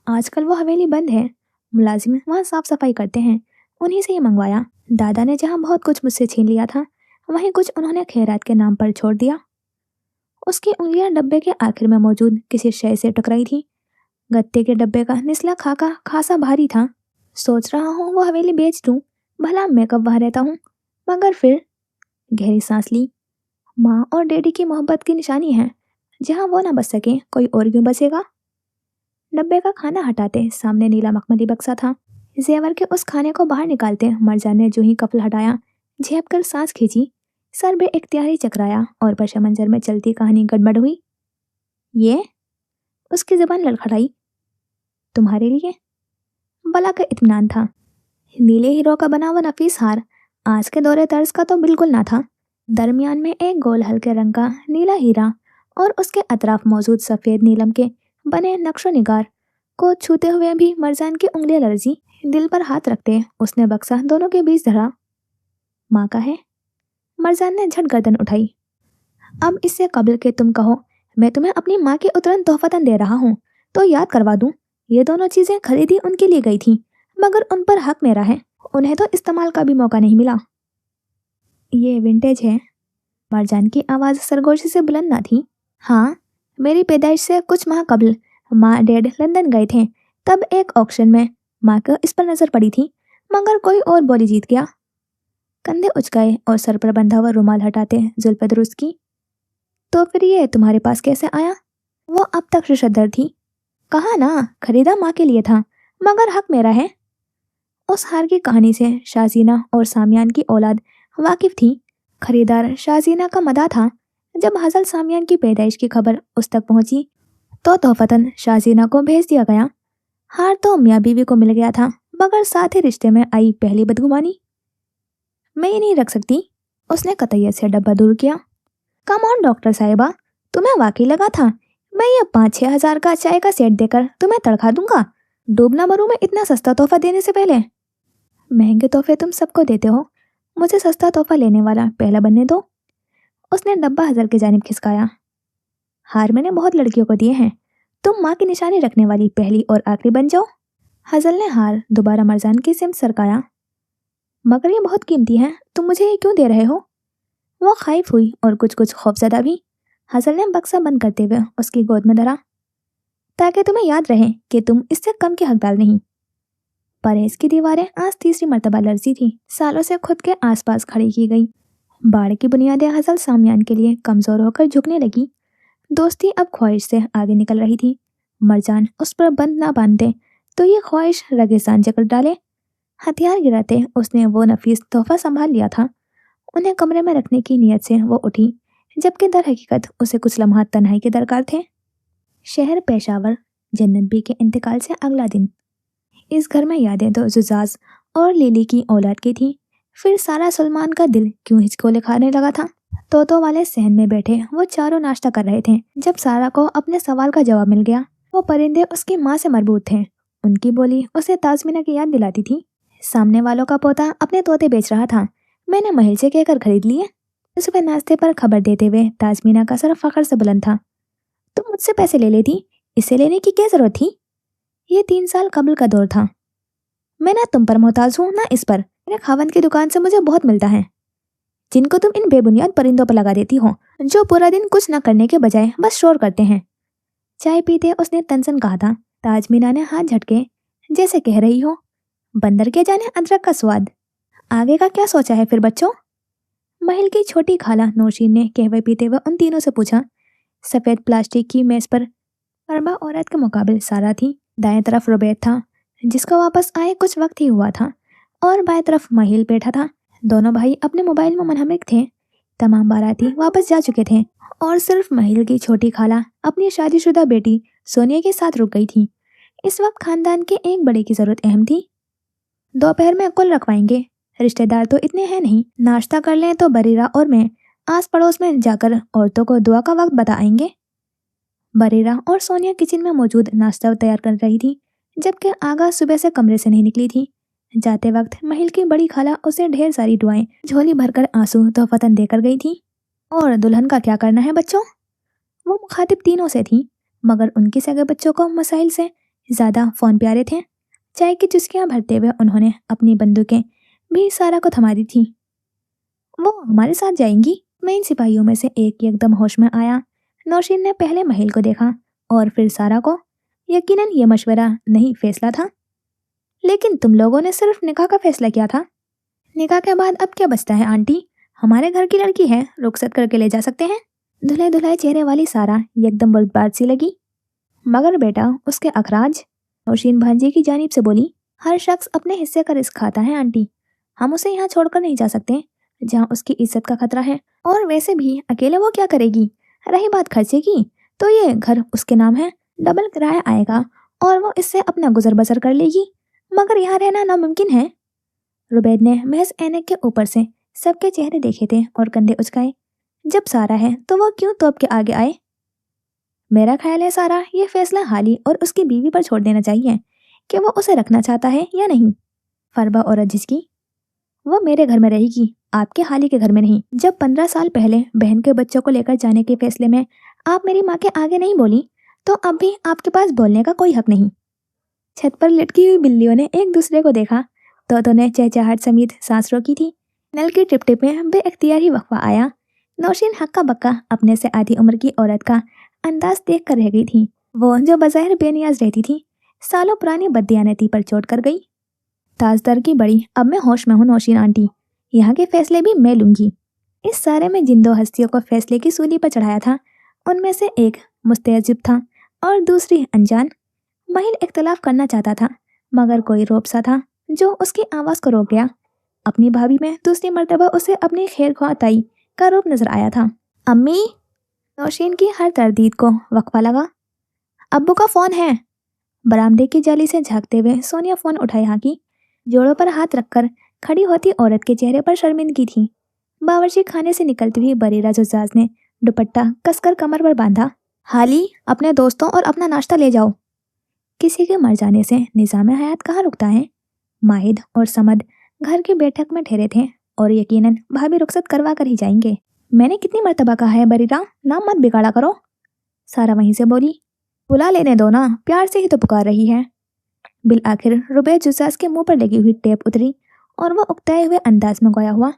आजकल वो हवेली बंद है, मुलाजिम वहाँ साफ सफाई करते हैं, उन्हीं से ही मंगवाया। दादा ने जहाँ बहुत कुछ मुझसे छीन लिया था वहीं कुछ उन्होंने खैरात के नाम पर छोड़ दिया। उसकी उंगलियां डब्बे के आखिर में मौजूद किसी शय से टकराई थी। गत्ते के डब्बे का निचला खाका खासा भारी था। सोच रहा हूँ वो हवेली बेच दूं, भला मैं कब वहाँ रहता हूँ। मगर फिर गहरी सांस ली। माँ और डैडी की मोहब्बत की निशानी है, जहाँ वो ना बच सके कोई और क्यों बचेगा। डब्बे का खाना हटाते सामने नीला मखमली बक्सा था। जेवर के उस खाने को बाहर निकालते मरजान ने जो ही कफल हटाया, झेप कर सांस खींची, सर बे इख्तियारी चकराया और पशा मंजर में चलती कहानी गड़बड़ हुई। ये? उसकी जबान लड़खड़ाई। तुम्हारे लिए? बला का इत्मीनान था। नीले हीरो का बना हुआ नफीस हार आज के दौरे तर्ज का तो बिल्कुल ना था। दरमियान में एक गोल हल्के रंग का नीला हीरा और उसके अतराफ मौजूद सफेद नीलम के बने नक्शो निगार को छूते हुए भी मरजान की उंगलियां लरजी। दिल पर हाथ रखते उसने बक्सा दोनों के बीच धरा। माँ का है? मरजान ने झट गर्दन उठाई। अब इससे कबल के तुम कहो मैं तुम्हें अपनी माँ के उतरन तोहफतन दे रहा हूँ तो याद करवा दूं, ये दोनों चीजें खरीदी उनके लिए गई थी, मगर उन पर हक मेरा है। उन्हें तो इस्तेमाल का भी मौका नहीं मिला। ये विंटेज है। मरजान की आवाज़ सरगोशी से बुलंद ना थी। हाँ, मेरी पैदाइश से कुछ माह कबल माँ डैड लंदन गए थे, तब एक ऑक्शन में माँ को इस पर नजर पड़ी थी, मगर कोई और बोली जीत गया। कंधे उचकाए और सर पर बंधा हुआ रुमाल हटाते जुल्फे दुरुस्त की। तो फिर ये तुम्हारे पास कैसे आया? वो अब तक शिशद्दर थी। कहा ना, खरीदा माँ के लिए था, मगर हक मेरा है। उस हार की कहानी से शाजीना और सामियान की औलाद वाकिफ थी। खरीदार शाजीना का मदा था। जब हजल सामियान की पैदाइश की खबर उस तक पहुंची तो तोहफतन शाजीना को भेज दिया गया। हार तो मियाँ बीवी को मिल गया था, मगर साथ ही रिश्ते में आई पहली बदगुमानी। मैं ये नहीं रख सकती। उसने कतैयत से डब्बा दूर किया। कम ऑन डॉक्टर साहिबा, तुम्हें वाकई लगा था मैं ये 5-6 हजार का चाय का सेट देकर तुम्हें तड़खा दूंगा? डूबना मरूं मैं इतना सस्ता तोहफा देने से पहले। महंगे तोहफे तुम सबको देते हो, मुझे सस्ता तोहफा लेने वाला पहला बनने दो। उसने डब्बा हजल की जानिब खिसकाया। हार मैंने बहुत लड़कियों को दिए हैं, तुम माँ की निशानी रखने वाली पहली और आखिरी बन जाओ। हजल ने हार दोबारा मरजान की सिमत सरकाया। मगर ये बहुत कीमती है, तुम मुझे ये क्यों दे रहे हो? वो खाइफ हुई और कुछ कुछ खौफजदा भी। हजल ने बक्सा बंद करते हुए उसकी गोद में धरा। ताकि तुम्हें याद रहे कि तुम इससे कम के हकदार नहीं। परहेज की दीवारें आज तीसरी मर्तबा लर्जी थी, सालों से खुद के आसपास खड़ी की गई। बाड़ की बुनियादें हजल सामियान के लिए कमजोर होकर झुकने लगी। दोस्ती अब ख्वाहिश से आगे निकल रही थी। मरजान उस पर बंद ना बांधते तो ये ख्वाहिश रेगिस्तान जकड़ डाले। हथियार गिराते उसने वो नफीस तोहफा संभाल लिया था। उन्हें कमरे में रखने की नीयत से वो उठी, जबकि दर हकीकत उसे कुछ लम्हात तन्हाई के दरकार थे। शहर पेशावर, जन्नत बी के इंतकाल से अगला दिन। इस घर में यादें तो जुजाज और लिली की औलाद की थी। फिर सारा सलमान का दिल क्यों हिचकोले खाने लगा था। तोतो वाले सहन में बैठे वो चारों नाश्ता कर रहे थे जब सारा को अपने सवाल का जवाब मिल गया। वो परिंदे उसकी माँ से मरबूत थे। उनकी बोली उसे ताजमीना की याद दिलाती थी। सामने वालों का पोता अपने तोते बेच रहा था। मैंने महल से कहकर खरीद लिए। सुबह नाश्ते पर खबर देते हुए ताजमीना का सर फखर से बुलंद था। तुम मुझसे पैसे ले लेती, इसे लेने की क्या जरूरत थी। ये 3 साल कबल का दौर था। मैं ना तुम पर मोहताज हूँ ना इस पर। मेरे खावंद की दुकान से मुझे बहुत मिलता है, जिनको तुम इन बेबुनियाद परिंदों पर लगा देती हो, जो पूरा दिन कुछ न करने के बजाय बस शोर करते हैं। चाय पीते उसने तनसन कहा था। ताजमीना ने हाथ झटके, जैसे कह रही हो बंदर के जाने अदरक का स्वाद। आगे का क्या सोचा है फिर बच्चों। महल की छोटी खाला नौशीन ने कहवे पीते हुए उन तीनों से पूछा। सफेद प्लास्टिक की मेज पर अरबा औरत के मुकाबले सारा थी। दाएं तरफ रुबैद था, जिसका वापस आए कुछ वक्त ही हुआ था, और बाएं तरफ महिल बैठा था। दोनों भाई अपने मोबाइल में मुनहमिक थे। तमाम बाराती वापस जा चुके थे और सिर्फ महिल की छोटी खाला अपनी शादीशुदा बेटी सोनिया के साथ रुक गई थी। इस वक्त खानदान के एक बड़े की जरूरत अहम थी। दोपहर में कुल रखवाएंगे, रिश्तेदार तो इतने हैं नहीं। नाश्ता कर लें तो बरीरा और मैं आस पड़ोस में जाकर औरतों को दुआ का वक्त बताएंगे। बरीरा और सोनिया किचन में मौजूद नाश्ता तैयार कर रही थी, जबकि आगा सुबह से कमरे से नहीं निकली थी। जाते वक्त महल की बड़ी खाला उसे ढेर सारी दुआएं झोली भरकर आंसू तोहफतन देकर गई थी। और दुल्हन का क्या करना है बच्चों। वो मुखातिब तीनों से थी, मगर उनके सगे बच्चों को मसाइल से ज्यादा फोन प्यारे थे। चाय की चुस्कियां भरते हुए उन्होंने अपनी बंदूकें भी सारा को थमा दी थी। वो हमारे साथ जाएंगी। मैं इन सिपाहियों में से एक एकदम होश में आया। नौशीन ने पहले महिल को देखा और फिर सारा को। यकीनन ये मशवरा नहीं, फैसला था। लेकिन तुम लोगों ने सिर्फ निकाह का फैसला किया था। निकाह के बाद अब क्या बचता है आंटी। हमारे घर की लड़की है, रुखसत करके ले जा सकते हैं। धुले धुलाए चेहरे वाली सारा एकदम बुर्दबाज सी लगी। मगर बेटा उसके अखराज। नौशीन भांजी की जानिब से बोली। हर शख्स अपने हिस्से का रिस्क खाता है आंटी। हम उसे यहाँ छोड़कर नहीं जा सकते जहाँ उसकी इज्जत का खतरा है। और वैसे भी अकेले वो क्या करेगी। रही बात खर्चे की, तो ये घर उसके नाम है, डबल किराया आएगा और वो इससे अपना गुजर बसर कर लेगी। मगर यहाँ रहना नामुमकिन है। रुबैद ने महज ऐनक के ऊपर से सबके चेहरे देखे थे और कंधे उचकाए। जब सारा है तो वो क्यों तोप के आगे आए। मेरा ख्याल है सारा, ये फैसला हाली और उसकी बीवी पर छोड़ देना चाहिए कि वो उसे रखना चाहता है या नहीं। फरबा औरत जिसकी, वो मेरे घर में रहेगी, आपके हाली के घर में नहीं। जब 15 साल पहले बहन के बच्चों को लेकर जाने के फैसले में आप मेरी माँ के आगे नहीं बोली, तो अब भी आपके पास बोलने का कोई हक नहीं। छत पर लटकी हुई बिल्लियों ने एक दूसरे को देखा। तोतों ने चहचहाहट समेत सांस रोकी थी। नल की टिप टिप में बेअख्तियार ही वक्फा आया। नौशीन हक्का बक्का अपने से आधी उम्र की औरत का अंदाज देख कर रह गई थी। वो जो बज़ाहिर बेनियाज रहती थी, सालों पुरानी बददियानती पर चोट कर गई। ताजदर की बड़ी, अब मैं होश में हूँ नौशीन आंटी, यहाँ के फैसले भी मैं लूंगी। इस सारे में जिन दो हस्तियों को फैसले की सूली पर चढ़ाया था, उनमें से एक मुस्तैजिब था और दूसरी अनजान। महिल इख्तलाफ करना चाहता था, मगर कोई रोप सा था जो उसकी आवाज़ को रोक गया। अपनी भाभी में दूसरी मर्तबा उसे अपनी खैर ख्वाताई का रूप नजर आया था। अम्मी। नौशीन की हर तरदीद को वक्फा लगा। अब्बू का फ़ोन है। बरामदे की जाली से झांकते हुए सोनिया फ़ोन उठाए हाकी। जोड़ों पर हाथ रखकर खड़ी होती औरत के चेहरे पर शर्मिंदगी थी। बावर्ची खाने से निकलती हुई बरीरा जुज्जाज ने दुपट्टा कसकर कमर पर बांधा। हाली, अपने दोस्तों और अपना नाश्ता ले जाओ। किसी के मर जाने से निज़ाम हयात कहाँ रुकता है। माहिद और समद घर की बैठक में ठहरे थे और यकीनन भाभी रुखसत करवा कर ही जाएंगे। मैंने कितनी मर्तबा कहा है बरीरा, नाम मत बिगाड़ा करो। सारा वहीं से बोली। बुला लेने दो ना, प्यार से ही तो पुकार रही है। बिल आखिर रुबैद जुज्जाज के मुंह पर लगी हुई टेप उतरी और वो उकताए हुए अंदाज में गोया हुआ।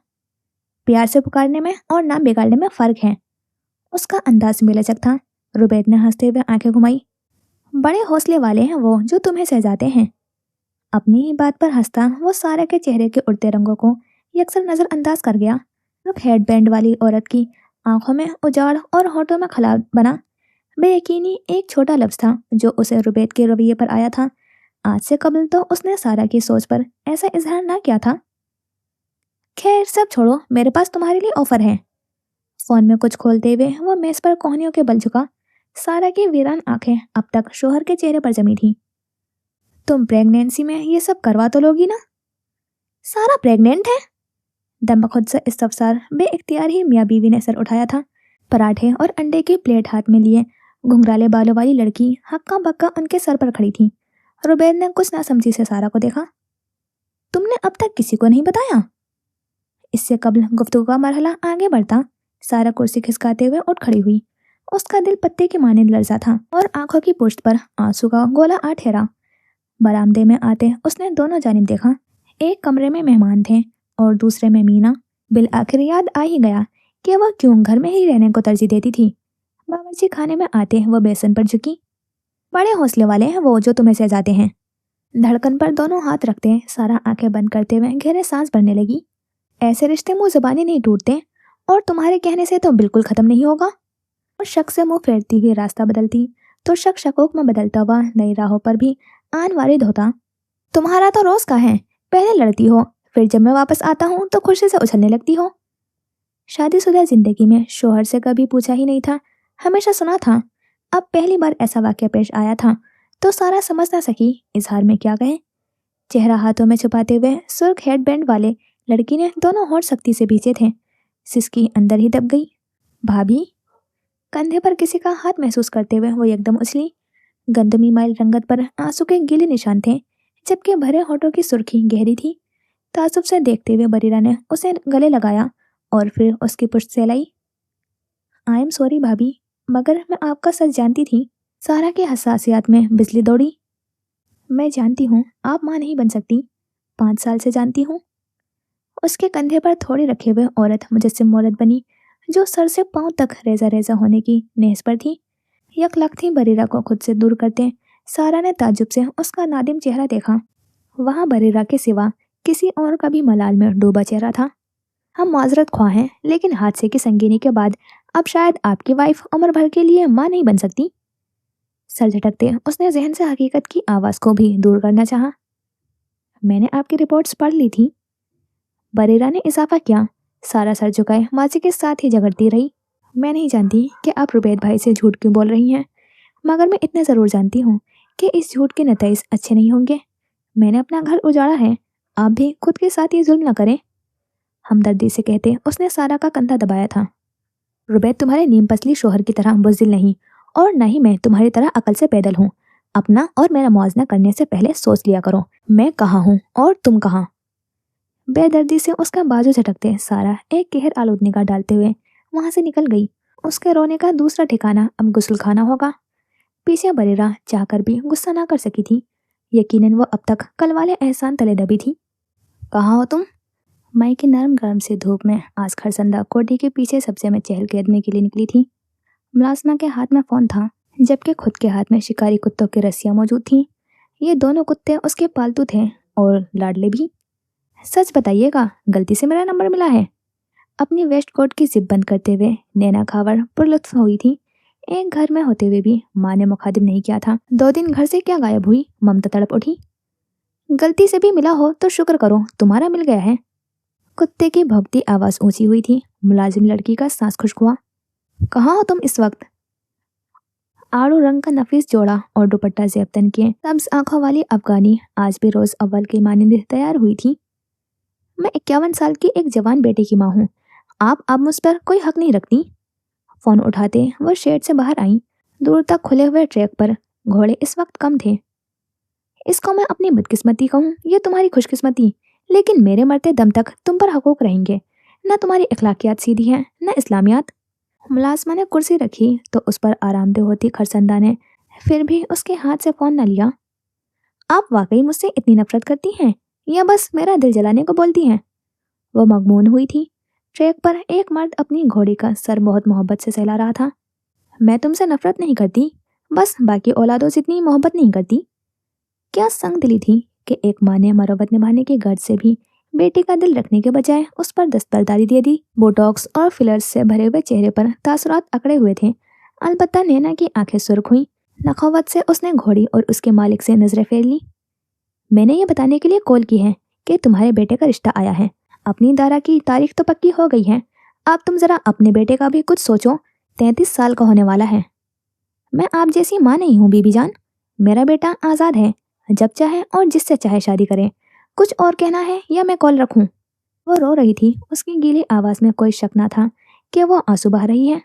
प्यार से पुकारने में और नाम बिगाड़ने में फ़र्क है। उसका अंदाज बेलचक था। रुबैद ने हंसते हुए आंखें घुमाई। बड़े हौसले वाले हैं वो जो तुम्हें सहजाते हैं। अपनी ही बात पर हंसता वो सारा के चेहरे के उड़ते रंगों को यकसर नज़रअंदाज कर गया। हेडबैंड वाली औरत की आंखों में उजाड़ और होठों में खला बना। बेयकीनी एक छोटा लफ्ज़ था जो उसे रुबैद के रवैये पर आया था। आज से कबल तो उसने सारा की सोच पर ऐसा इजहार ना किया था। खैर सब छोड़ो, मेरे पास तुम्हारे लिए ऑफर है। फोन में कुछ खोलते हुए वो मेज पर कोहनियों के बल झुका। सारा की वीरान आंखें अब तक शोहर के चेहरे पर जमी थी। तुम प्रेगनेंसी में ये सब करवा तो लोगी ना? सारा प्रेग्नेंट है? दम खुद से इस्तफसार बेइख्तियार ही मियाँ बीवी ने सर उठाया था। पराठे और अंडे की प्लेट हाथ में लिए घुंघराले बालों वाली लड़की हक्का बक्का उनके सर पर खड़ी थी। रुबैद ने कुछ ना समझी से सारा को देखा। तुमने अब तक किसी को नहीं बताया? इससे कबल गुफ्तगू का मरहला आगे बढ़ता, सारा कुर्सी खिसकाते हुए उठ खड़ी हुई। उसका दिल पत्ते के माने लरजा था और आंखों की पुष्ट पर आंसू का गोला आ ठहरा। बरामदे में आते उसने दोनों जानिब देखा। एक कमरे में मेहमान थे और दूसरे में मीना। बिल आखिर याद आ ही गया कि वह क्यों घर में ही रहने को तरजीह देती थी। बावर्ची खाने में आते वह बेसन पर झुकी। बड़े हौसले वाले हैं वो जो तुम्हें सजाते हैं। धड़कन पर दोनों हाथ रखते सारा आंखें बंद करते हुए गहरे सांस भरने लगी। ऐसे रिश्ते मुंह जबानी नहीं टूटते और तुम्हारे कहने से तो बिल्कुल खत्म नहीं होगा। और शक से मुंह फेरती हुई रास्ता बदलती तो शक शकूक में बदलता हुआ नई राहों पर भी आन वारिद होता। तुम्हारा तो रोज का है, पहले लड़ती हो, फिर जब मैं वापस आता हूँ तो खुशी से उछलने लगती हो। शादीशुदा जिंदगी में शोहर से कभी पूछा ही नहीं था, हमेशा सुना था। अब पहली बार ऐसा वाक्य पेश आया था तो सारा समझ ना सकी इजहार में क्या कहे। चेहरा हाथों में छुपाते हुए सुर्ख हेडबैंड वाले लड़की ने दोनों होठ सख्ती से भींचे थे। सिसकी अंदर ही दब गई। भाभी? कंधे पर किसी का हाथ महसूस करते हुए वो एकदम उछली। गंदमी माइल रंगत पर आंसू के गीले निशान थे, जबकि भरे होठों की सुर्खी गहरी थी। तासुब से देखते हुए बरीरा ने उसे गले लगाया और फिर उसकी पुष्ट सहलाई। आई एम सॉरी भाभी, मगर मैं आपका सच जानती थी। सारा के हसासियात में बिजली दौड़ी। मैं जानती हूँ आप माँ नहीं बन सकती, 5 साल से जानती हूँ। उसके कंधे पर थोड़ी रखे हुए औरत मुजस्सिम औरत बनी जो सर से पांव तक रेजा रेजा होने की नेहस पर थी। यकलक थी बरीरा को खुद से दूर करते। सारा ने ताज्जुब से उसका नादिम चेहरा देखा। वहाँ बरीरा के सिवा किसी और का भी मलाल में डूबा चेहरा था। हम माजरत ख्वाह हैं, लेकिन हादसे की संगीनी के बाद अब शायद आपकी वाइफ उम्र भर के लिए माँ नहीं बन सकती। सर झटकते उसने जहन से हकीकत की आवाज़ को भी दूर करना चाहा। मैंने आपकी रिपोर्ट्स पढ़ ली थी। बरीरा ने इजाफा किया। सारा सर झुकाए माजी के साथ ही झगड़ती रही। मैं नहीं जानती कि आप रुबैद भाई से झूठ क्यों बोल रही हैं, मगर मैं इतना ज़रूर जानती हूँ कि इस झूठ के नतीजे अच्छे नहीं होंगे। मैंने अपना घर उजाड़ा है, आप भी खुद के साथ ये जुल्म न करें। हमदर्दी से कहते उसने सारा का कंधा दबाया था। रुबैद तुम्हारे नीम पसली शोहर की तरह बुज़दिल नहीं, और न ही मैं तुम्हारी तरह अकल से पैदल हूँ। अपना और मेरा मुआवजा करने से पहले सोच लिया करो, मैं कहाँ हूँ और तुम कहाँ। बेदर्दी से उसका बाजू झटकते सारा एक कहर आलूद निगाह डालते हुए वहां से निकल गई। उसके रोने का दूसरा ठिकाना अब गुस्ल खाना होगा। पीछे बरीरा चाहकर भी गुस्सा ना कर सकी थी। यकीनन वो अब तक कल वाले एहसान तले दबी थी। कहाँ हो तुम? मई की नरम गर्म से धूप में आज खरसंदा कोठी के पीछे सब्जे में चहलकदमी के लिए निकली थी। मुलाजमा के हाथ में फोन था, जबकि खुद के हाथ में शिकारी कुत्तों की रस्सियां मौजूद थीं। ये दोनों कुत्ते उसके पालतू थे और लाडले भी। सच बताइएगा, गलती से मेरा नंबर मिला है। अपनी वेस्ट कोट की जिप बंद करते हुए नैना खावर पुरलुत्फ हुई थी। एक घर में होते हुए भी माँ ने मुखातिब नहीं किया था। 2 दिन घर से क्या गायब हुई? ममता तड़प उठी। गलती से भी मिला हो तो शुक्र करो तुम्हारा मिल गया है। कुत्ते की भौंकती आवाज ऊंची हुई थी। मुलाजिम लड़की का सांस खुश्क हुआ। कहाँ हो तुम इस वक्त? आड़ू रंग का नफीस जोड़ा और दुपट्टा ज़ेबतन किए सब्ज आंखों वाली अफगानी आज भी रोज अव्वल की मानिंद तैयार हुई थी। मैं 51 साल की एक जवान बेटे की माँ हूँ, आप अब मुझ पर कोई हक नहीं रखती। फोन उठाते वह शेड से बाहर आई। दूर तक खुले हुए ट्रैक पर घोड़े इस वक्त कम थे। इसको मैं अपनी बदकिस्मती कहूँ या तुम्हारी खुशकिस्मती, लेकिन मेरे मरते दम तक तुम पर हकूक रहेंगे। न तुम्हारी अखलाकियात सीधी हैं न इस्लामियात। मुलाजमा ने कुर्सी रखी तो उस पर आरामदेह होती खरसंदा ने फिर भी उसके हाथ से फोन न लिया। आप वाकई मुझसे इतनी नफरत करती हैं या बस मेरा दिल जलाने को बोलती हैं? वो मगमून हुई थी। ट्रैक पर एक मर्द अपनी घोड़ी का सर बहुत मोहब्बत से सहला रहा था। मैं तुमसे नफरत नहीं करती, बस बाकी औलादों से इतनी मोहब्बत नहीं करती। क्या संग दिली थी कि एक माँ ने मरवत निभाने की गर्ज से भी बेटी का दिल रखने के बजाय उस पर दस्तबरदारी दे दी। बोटॉक्स और फिलर्स से भरे हुए चेहरे पर तासुरात अकड़े हुए थे। अलबत्ता नैना की आंखें सुर्ख हुई। नखौवत से उसने घोड़ी और उसके मालिक से नजरें फेर ली। मैंने ये बताने के लिए कॉल की है कि तुम्हारे बेटे का रिश्ता आया है। अपनी दारा की तारीख तो पक्की हो गई है, अब तुम जरा अपने बेटे का भी कुछ सोचो, 33 साल का होने वाला है। मैं आप जैसी माँ नहीं हूँ बीबी जान। मेरा बेटा आज़ाद है, जब चाहे और जिससे चाहे शादी करे। कुछ और कहना है या मैं कॉल रखूं? वो रो रही थी, उसकी गीली आवाज में कोई शक न था कि वो आंसू बहा रही है।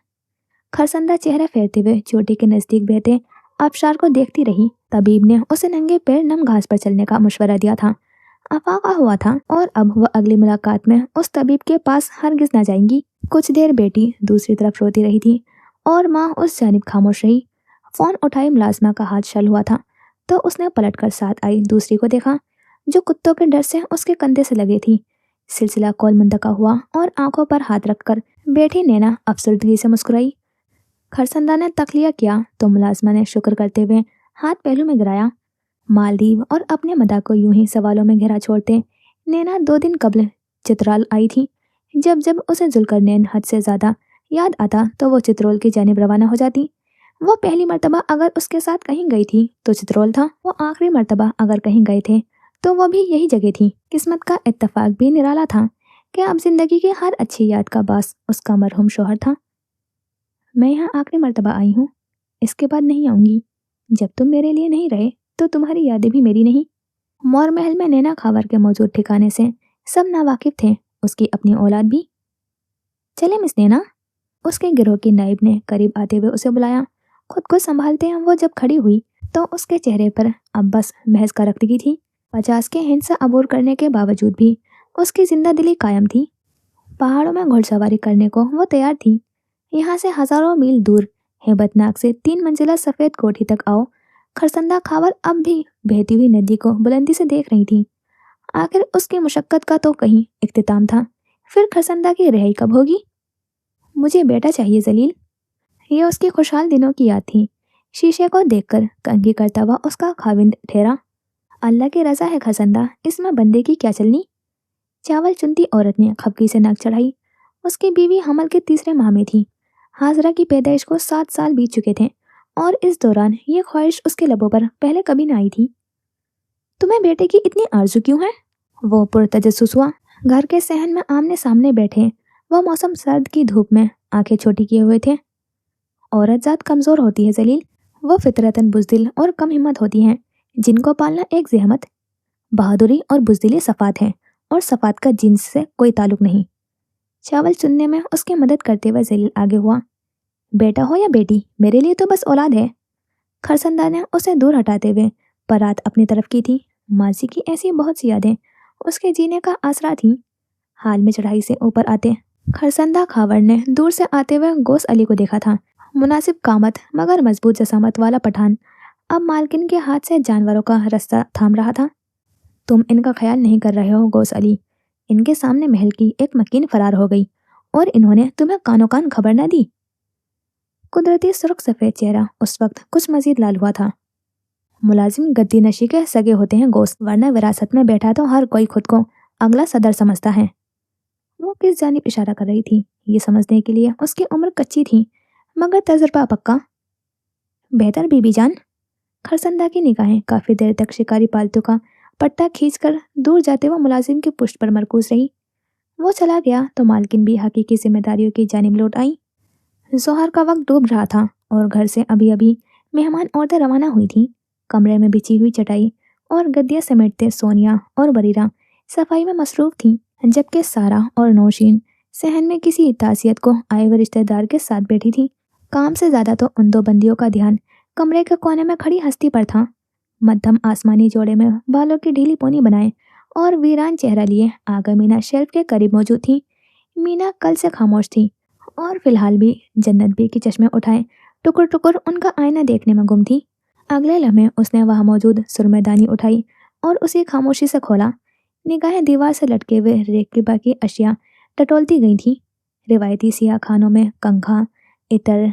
खरसंदा चेहरा फेरते हुए चोटी के नजदीक बहते आबशार को देखती रही। तबीब ने उसे नंगे पैर नम घास पर चलने का मशवरा दिया था। अफाका हुआ था और अब वह अगली मुलाकात में उस तबीब के पास हरगिज न जाएंगी। कुछ देर बेटी दूसरी तरफ रोती रही थी और माँ उस जानिब खामोश रही। फोन उठाई मुलाजमा का हाथ शल हुआ था तो उसने पलटकर साथ आई दूसरी को देखा, जो कुत्तों के डर से उसके कंधे से लगी थी। सिलसिला कॉल मुंतका हुआ और आंखों पर हाथ रखकर बैठी नैना अफसरदगी से मुस्कुराई। खरसंदा ने तखलिया किया तो मुलाजमा ने शुक्र करते हुए हाथ पहलू में गिराया। मालदीव और अपने मदाक को यूं ही सवालों में घेरा छोड़ते नैना 2 दिन कबल चित्राल आई थी। जब जब उसे जुल्करनैन हद से ज्यादा याद आता तो वो चित्रोल की जानिब रवाना हो जाती। वो पहली मर्तबा अगर उसके साथ कहीं गई थी तो चित्रोल था। वो आखिरी मर्तबा अगर कहीं गए थे तो वो भी यही जगह थी। किस्मत का इत्तेफाक भी निराला था कि अब जिंदगी की हर अच्छी याद का बास उसका मरहूम शोहर था। मैं यहाँ आखिरी मर्तबा आई हूँ, इसके बाद नहीं आऊंगी। जब तुम मेरे लिए नहीं रहे तो तुम्हारी यादें भी मेरी नहीं। मौर महल में नैना खावर के मौजूद ठिकाने से सब नावाकिफ थे, उसकी अपनी औलाद भी। चले मिस नैना, उसके गिरोह की नाइब ने करीब आते हुए उसे बुलाया। खुद को संभालते हैं वो जब खड़ी हुई तो उसके चेहरे पर अब बस महज का रखती थी। 50 के हिंसा अबूर करने के बावजूद भी उसकी जिंदा दिली कायम थी। पहाड़ों में घुड़सवारी करने को वो तैयार थी। यहाँ से हजारों मील दूर हेबतनाक से 3 मंजिला सफेद कोठी तक आओ। खरसंदा खावर अब भी बहती हुई नदी को बुलंदी से देख रही थी। आखिर उसकी मुशक्कत का तो कहीं इख्तिताम था। फिर खरसंदा की रिहाई कब होगी? मुझे बेटा चाहिए जलील। ये उसके खुशहाल दिनों की याद थी। शीशे को देखकर कंघी करता हुआ उसका खाविंद ठहरा। अल्लाह की रजा है खरसंदा, इसमें बंदे की क्या चलनी। चावल चुनती औरत ने खपकी से नाक चढ़ाई। उसकी बीवी हमल के तीसरे माह में थी। हाजरा की पैदाइश को 7 साल बीत चुके थे और इस दौरान ये ख्वाहिश उसके लबों पर पहले कभी न आई थी। तुम्हें बेटे की इतनी आरजू क्यों है? वो पुरतजस्सुस हुआ। घर के सहन में आमने सामने बैठे वह मौसम सर्द की धूप में आंखें छोटी किए हुए थे। औरत जात कमजोर होती है जलील, वो फितरतन बुजदिल और कम हिम्मत होती हैं, जिनको पालना एक जहमत। बहादुरी और बुजदिली सफात है और सफात का जिन्स से कोई ताल्लुक नहीं। चावल चुनने में उसकी मदद करते हुए जलील आगे हुआ। बेटा हो या बेटी, मेरे लिए तो बस औलाद है। खरसंदा ने उसे दूर हटाते हुए परात अपनी तरफ की थी। माजी की ऐसी बहुत सी यादें उसके जीने का आसरा थी। हाल में चढ़ाई से ऊपर आते खरसंदा खावर ने दूर से आते हुए गोस अली को देखा था। मुनासिब कामत मगर मजबूत जसामत वाला पठान अब मालकिन के हाथ से जानवरों का रास्ता थाम रहा था। तुम इनका ख्याल नहीं कर रहे हो गोस अली। इनके सामने महल की एक मकीन फरार हो गई और इन्होंने तुम्हें कानो कान खबर न दी। कुदरती सुर्ख सफेद चेहरा उस वक्त कुछ मजीद लाल हुआ था। मुलाजिम गद्दी नशी के सगे होते हैं गोस, वरना विरासत में बैठा तो हर कोई खुद को अगला सदर समझता है। वो किस जानिब इशारा कर रही थी ये समझने के लिए उसकी उम्र कच्ची थी मगर तजुर्बा पक्का। बेहतर बीबी जान। खरसंदा की निगाहें काफी देर तक शिकारी पालतू का पट्टा खींचकर दूर जाते हुए मुलाजिम के पुष्ट पर मरकूज रही। वो चला गया तो मालकिन भी हकीकी जिम्मेदारियों की जानिब लौट आई। जोहर का वक्त डूब रहा था और घर से अभी अभी मेहमान औरतें रवाना हुई थीं। कमरे में बिछी हुई चटाई और गद्दियां समेटते सोनिया और बरीरा सफाई में मसरूफ थीं, जबकि सारा और नौशीन सहन में किसी तासियत को आए हुए रिश्तेदार के साथ बैठी थी। काम से ज्यादा तो उन 2 बंदियों का ध्यान कमरे के कोने में खड़ी हस्ती पर था। मध्यम आसमानी जोड़े में बालों की ढीली पोनी बनाए और वीरान चेहरा लिए आगा मीना शेल्फ के करीब मौजूद थी। मीना कल से खामोश थी और फिलहाल भी जन्नत बी की चश्मे उठाए टुकुर टुकुर उनका आईना देखने में गुम थी। अगले लम्हे उसने वहां मौजूद सुरमेदानी उठाई और उसी खामोशी से खोला। निगाहें दीवार से लटके हुए रेक की बाकी अशिया टटोलती गई थी। रिवायती सियाह खानों में कंघा, इतर,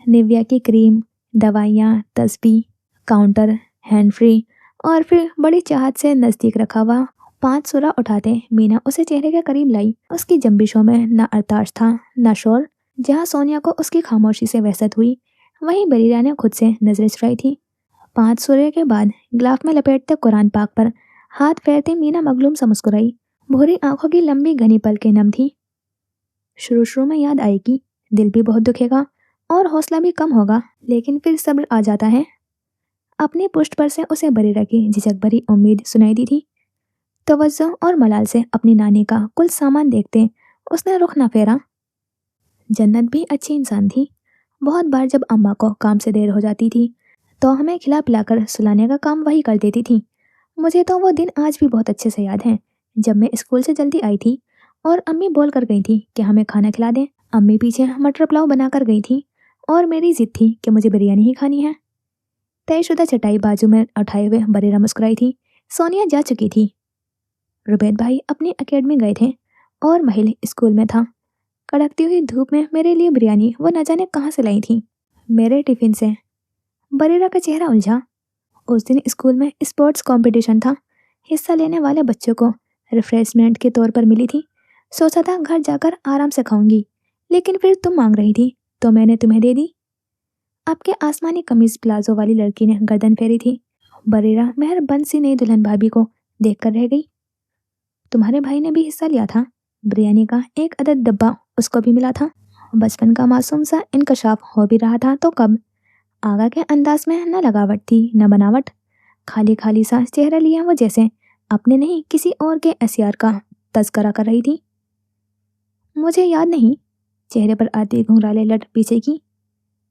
निविया की क्रीम, दवाइयाँ, तस्बीह, काउंटर, हैंड फ्री और फिर बड़ी चाहत से नजदीक रखा हुआ 5 सुरा उठाते मीना उसे चेहरे के करीब लाई। उसकी जंबिशों में न अरताश था न शोर। जहाँ सोनिया को उसकी खामोशी से वहशत हुई वहीं बरीरा ने खुद से नजरें चुराई थी। 5 सूर्य के बाद गिलाफ में लपेटते कुरान पाक पर हाथ फेरते मीना मगलूम सा मुस्कुराई। भूरी आंखों की लंबी घनी पलकें नम थी। शुरू शुरू में याद आएगी, दिल भी बहुत दुखेगा और हौसला भी कम होगा, लेकिन फिर सब्र आ जाता है। अपनी पुष्ट पर से उसे बरीरा की झिझक भरी उम्मीद सुनाई दी थी। तवज्जो और मलाल से अपनी नानी का कुल सामान देखते उसने रुख न फेरा। जन्नत भी अच्छी इंसान थी। बहुत बार जब अम्मा को काम से देर हो जाती थी तो हमें खिला पिलाकर सुलाने का काम वही कर देती थी। मुझे तो वो दिन आज भी बहुत अच्छे से याद है, जब मैं स्कूल से जल्दी आई थी और अम्मी बोल कर गई थी कि हमें खाना खिला दें। अम्मी पीछे मटर पुलाव बना कर गई थी और मेरी जिद थी कि मुझे बिरयानी ही खानी है। तयशुदा चटाई बाजू में उठाए हुए बरीरा मुस्कुराई थी। सोनिया जा चुकी थी। रुबैद भाई अपनी एकेडमी गए थे और महिल स्कूल में था। कड़कती हुई धूप में मेरे लिए बिरयानी वो न जाने कहाँ से लाई थी। मेरे टिफिन से बरीरा का चेहरा उलझा। उस दिन स्कूल में स्पोर्ट्स कंपटीशन था। हिस्सा लेने वाले बच्चों को रिफ्रेशमेंट के तौर पर मिली थी। सोचा था घर जाकर आराम से खाऊंगी, लेकिन फिर तुम मांग रही थी तो मैंने तुम्हें दे दी। आपके आसमानी कमीज प्लाजो वाली लड़की ने गर्दन फेरी थी। बरीरा मेहरबान सी नई दुल्हन भाभी को देखकर रह गई। तुम्हारे भाई ने भी हिस्सा लिया था। बिरयानी का एक अदद डब्बा उसको भी मिला था। बचपन का मासूम सा इंकशाफ हो भी रहा था तो कब। आगा के अंदाज में न लगावट थी न बनावट। खाली खाली सा चेहरा लिया वो, जैसे अपने नहीं किसी और के एसियार का तस्करा कर रही थी। मुझे याद नहीं। चेहरे पर आती घुंघराले लट पीछे की।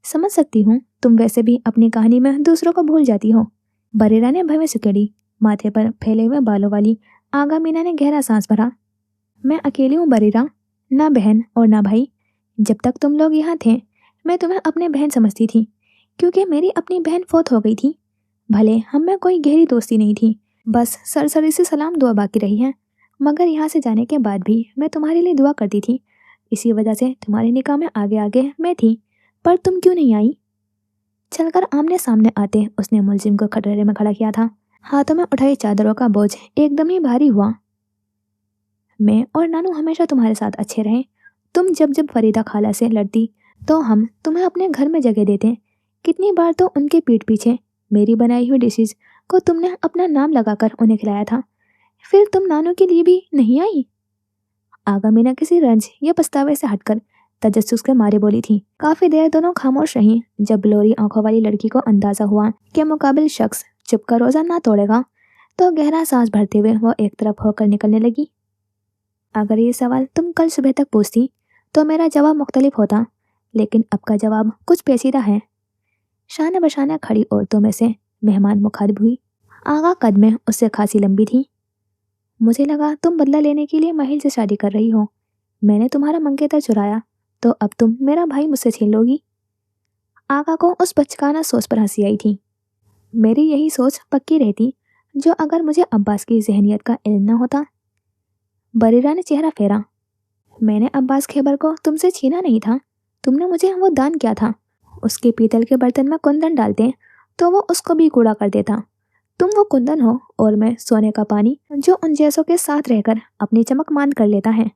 समझ सकती हूँ, तुम वैसे भी अपनी कहानी में दूसरों को भूल जाती हो। बरीरा ने भवें सुकेड़ी। माथे पर फैले हुए बालों वाली आगा मीना ने गहरा सांस भरा। मैं अकेली हूँ बरीरा, ना बहन और ना भाई। जब तक तुम लोग यहाँ थे मैं तुम्हें अपने बहन समझती थी, क्योंकि मेरी अपनी बहन फौत हो गई थी। भले हम में कोई गहरी दोस्ती नहीं थी, बस सरसरी सी सलाम दुआ बाकी रही है। मगर यहाँ से जाने के बाद भी मैं तुम्हारे लिए दुआ करती थी। इसी वजह से तुम्हारी निकाह में आगे आगे मैं थी, पर तुम क्यों नहीं आई। चलकर आमने सामने आते उसने मुलजिम को खटरे में खड़ा किया था। हाथों में उठाई चादरों का बोझ एकदम ही भारी हुआ। मैं और नानू हमेशा तुम्हारे साथ अच्छे रहे। तुम जब जब फरीदा खाला से लड़ती तो हम तुम्हें अपने घर में जगह देते। कितनी बार तो उनके पीठ पीछे मेरी बनाई हुई डिशेज को तुमने अपना नाम लगाकर उन्हें खिलाया था। फिर तुम नानू के लिए भी नहीं आई। आगा मीना किसी रंज या पछतावे से हटकर तजस्सुस के मारे बोली थी। काफी देर दोनों खामोश रहीं। जब लोरी आंखों वाली लड़की को अंदाजा हुआ कि मुकाबिल शख्स चुप का रोजा ना तोड़ेगा, तो गहरा सांस भरते हुए वो एक तरफ होकर निकलने लगी। अगर ये सवाल तुम कल सुबह तक पूछती तो मेरा जवाब मुख्तलिफ होता, लेकिन अब का जवाब कुछ पेचीदा है। शान बशाना खड़ी औरतों में से मेहमान मुखातिब हुई। आगा कद में उससे खासी लंबी थी। मुझे लगा तुम बदला लेने के लिए महिल से शादी कर रही हो। मैंने तुम्हारा मंगेतर चुराया, तो अब तुम मेरा भाई मुझसे छीन लोगी। आगा को उस बचकाना सोच पर हंसी आई थी। मेरी यही सोच पक्की रहती जो अगर मुझे अब्बास की जहनियत का इल्म न होता। बरीरा ने चेहरा फेरा। मैंने अब्बास खैबर को तुमसे छीना नहीं था, तुमने मुझे वो दान किया था। उसके पीतल के बर्तन में कुंदन डालते तो वो उसको भी कूड़ा कर देता। तुम वो कुंदन हो और मैं सोने का पानी जो उन जैसों के साथ रहकर अपनी चमक मान कर लेता है।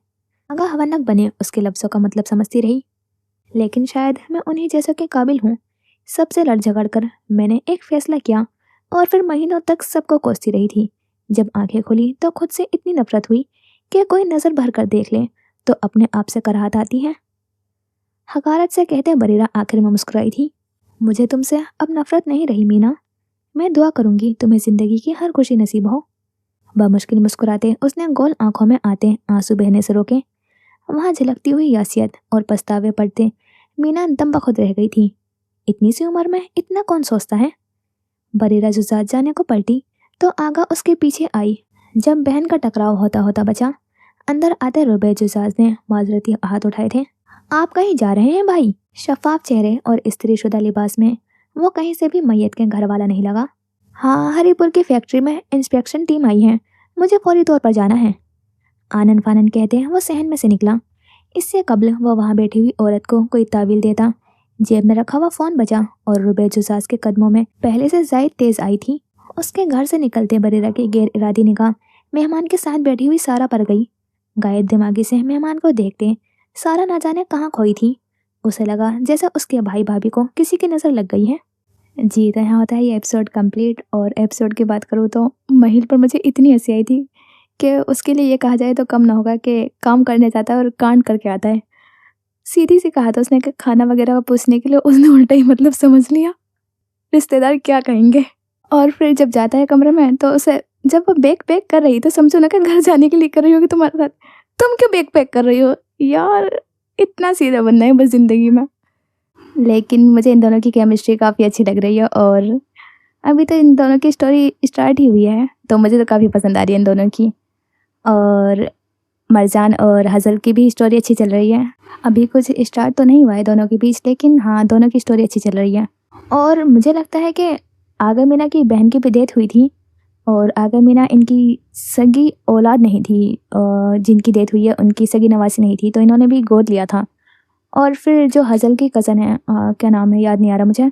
आगा हवनक बने उसके लफ्ज़ों का मतलब समझती रही, लेकिन शायद मैं उन्हीं जैसों के काबिल हूँ। सबसे लड़ झगड़ कर मैंने एक फैसला किया और फिर महीनों तक सबको कोसती रही थी। जब आंखें खुली तो खुद से इतनी नफरत हुई कि कोई नज़र भर कर देख ले तो अपने आप से कराहत आती है। हकारत से कहते बरीरा आखिर में मुस्कुराई थी। मुझे तुमसे अब नफरत नहीं रही मीना। मैं दुआ करूंगी तुम्हें जिंदगी की हर खुशी नसीब हो। बमुश्किल मुस्कुराते उसने गोल आंखों में आते आंसू बहने से रोके। वहां झलकती हुई यासियत और पछतावे पड़ते मीना दम बखुद रह गई थी। इतनी सी उम्र में इतना कौन सोचता है। बरीरा जुजात जाने को पलटी तो आगा उसके पीछे आई। जब बहन का टकराव होता होता बचा, अंदर आते रुबैद जुजाज ने माजरती हाथ उठाए थे। आप कहीं जा रहे हैं भाई। शफाफ चेहरे और स्त्रीशुदा लिबास में वो कहीं से भी मैयत के घर वाला नहीं लगा। हाँ, हरिपुर की फैक्ट्री में इंस्पेक्शन टीम आई है, मुझे फौरी तौर पर जाना है। आनन फानन कहते हैं वो सहन में से निकला। इससे कबल वो वहाँ बैठी हुई औरत को कोई तावील देता। जेब में रखा हुआ फोन बजा और रुबैद जुजाज के कदमों में पहले से जायद तेज आई थी। उसके घर से निकलते बरीरा की गैर इरादी निगाह मेहमान के साथ बैठी हुई सारा पर गई। गायब दिमागी से मेहमान को देखते सारा ना जाने कहाँ खोई थी। उसे लगा जैसे उसके भाई भाभी को किसी की नज़र लग गई है। जी तो यहाँ होता है ये एपिसोड कंप्लीट। और एपिसोड की बात करूँ तो महिल पर मुझे इतनी हंसी आई थी कि उसके लिए ये कहा जाए तो कम ना होगा कि काम करने जाता है और कांड करके आता है। सीधी सी कहा था उसने कि खाना वगैरह का पूछने के लिए, उसने उल्टा ही मतलब समझ लिया, रिश्तेदार क्या कहेंगे। और फिर जब जाता है कमरे में तो उसे, जब वो बैग पैक कर रही तो समझो ना कि घर जाने के लिए कर रही होगी तुम्हारे साथ, तुम क्यों बैग पैक कर रही हो यार, इतना सीधा बनना है बस ज़िंदगी में। लेकिन मुझे इन दोनों की केमिस्ट्री काफ़ी अच्छी लग रही है, और अभी तो इन दोनों की स्टोरी स्टार्ट ही हुई है, तो मुझे तो काफ़ी पसंद आ रही है इन दोनों की। और मरजान और हज़ल की भी स्टोरी अच्छी चल रही है। अभी कुछ स्टार्ट तो नहीं हुआ है दोनों के बीच, लेकिन हाँ, दोनों की स्टोरी अच्छी चल रही है। और मुझे लगता है कि आगा मीना की बहन की भी डेथ हुई थी, और आगा मीना इनकी सगी औलाद नहीं थी, जिनकी डेथ हुई है उनकी सगी नवासी नहीं थी, तो इन्होंने भी गोद लिया था। और फिर जो हज़ल की कज़न है, क्या नाम है याद नहीं आ रहा मुझे,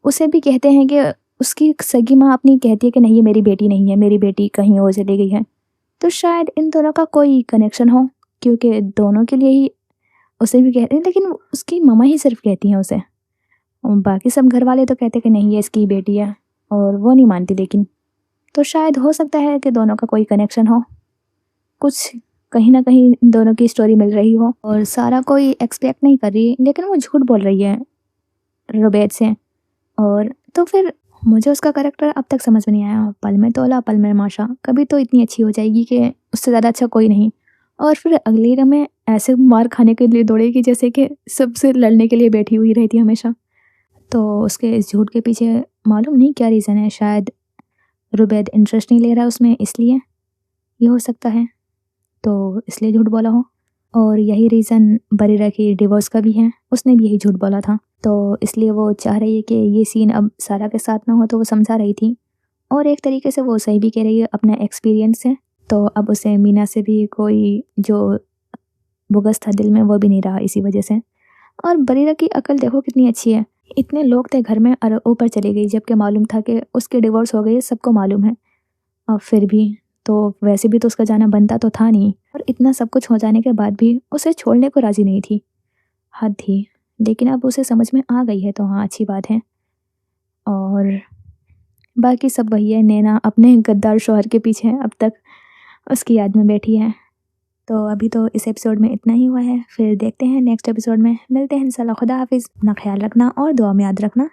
उसे भी कहते हैं कि उसकी सगी माँ अपनी कहती है कि नहीं ये मेरी बेटी नहीं है, मेरी बेटी कहीं और चली गई है। तो शायद इन दोनों का कोई कनेक्शन हो, क्योंकि दोनों के लिए ही उसे भी कहते हैं, लेकिन उसकी मम्मा ही सिर्फ कहती हैं उसे, और बाकी सब घर वाले तो कहते हैं कि नहीं ये इसकी ही बेटी है, और वो नहीं मानती। लेकिन तो शायद हो सकता है कि दोनों का कोई कनेक्शन हो, कुछ कहीं ना कहीं इन दोनों की स्टोरी मिल रही हो, और सारा कोई एक्सपेक्ट नहीं कर रही, लेकिन वो झूठ बोल रही है रुबैद से। और तो फिर मुझे उसका कैरेक्टर अब तक समझ में नहीं आया, पल में तोला पल में माशा, कभी तो इतनी अच्छी हो जाएगी कि उससे ज़्यादा अच्छा कोई नहीं, और फिर अगली रन में ऐसे मार खाने के लिए दौड़ेगी जैसे कि सबसे लड़ने के लिए बैठी हुई रहती है हमेशा। तो उसके इस झूठ के पीछे मालूम नहीं क्या रीज़न है, शायद रुबैद इंटरेस्ट नहीं ले रहा उसमें, इसलिए ये हो सकता है, तो इसलिए झूठ बोला हो। और यही रीज़न बरीरा की डिवोर्स का भी है, उसने भी यही झूठ बोला था, तो इसलिए वो चाह रही है कि ये सीन अब सारा के साथ ना हो, तो वो समझा रही थी। और एक तरीके से वो सही भी कह रही है अपने एक्सपीरियंस से, तो अब उसे मीना से भी कोई जो बुग़्ज़ था दिल में वो भी नहीं रहा इसी वजह से। और बरीरा की अकल देखो कितनी अच्छी है, इतने लोग थे घर में और ऊपर चली गई, जबकि मालूम था कि उसकी डिवोर्स हो गई है, सबको मालूम है। और फिर भी तो वैसे भी तो उसका जाना बनता तो था नहीं, और इतना सब कुछ हो जाने के बाद भी उसे छोड़ने को राज़ी नहीं थी, हद थी। लेकिन अब उसे समझ में आ गई है, तो हाँ अच्छी बात है। और बाकी सब वही है, नैना अपने गद्दार शौहर के पीछे अब तक उसकी याद में बैठी है। तो अभी तो इस एपिसोड में इतना ही हुआ है, फिर देखते हैं नेक्स्ट एपिसोड में, मिलते हैं इंशाल्लाह। खुदा हाफिज़, अपना ख्याल रखना और दुआ में याद रखना।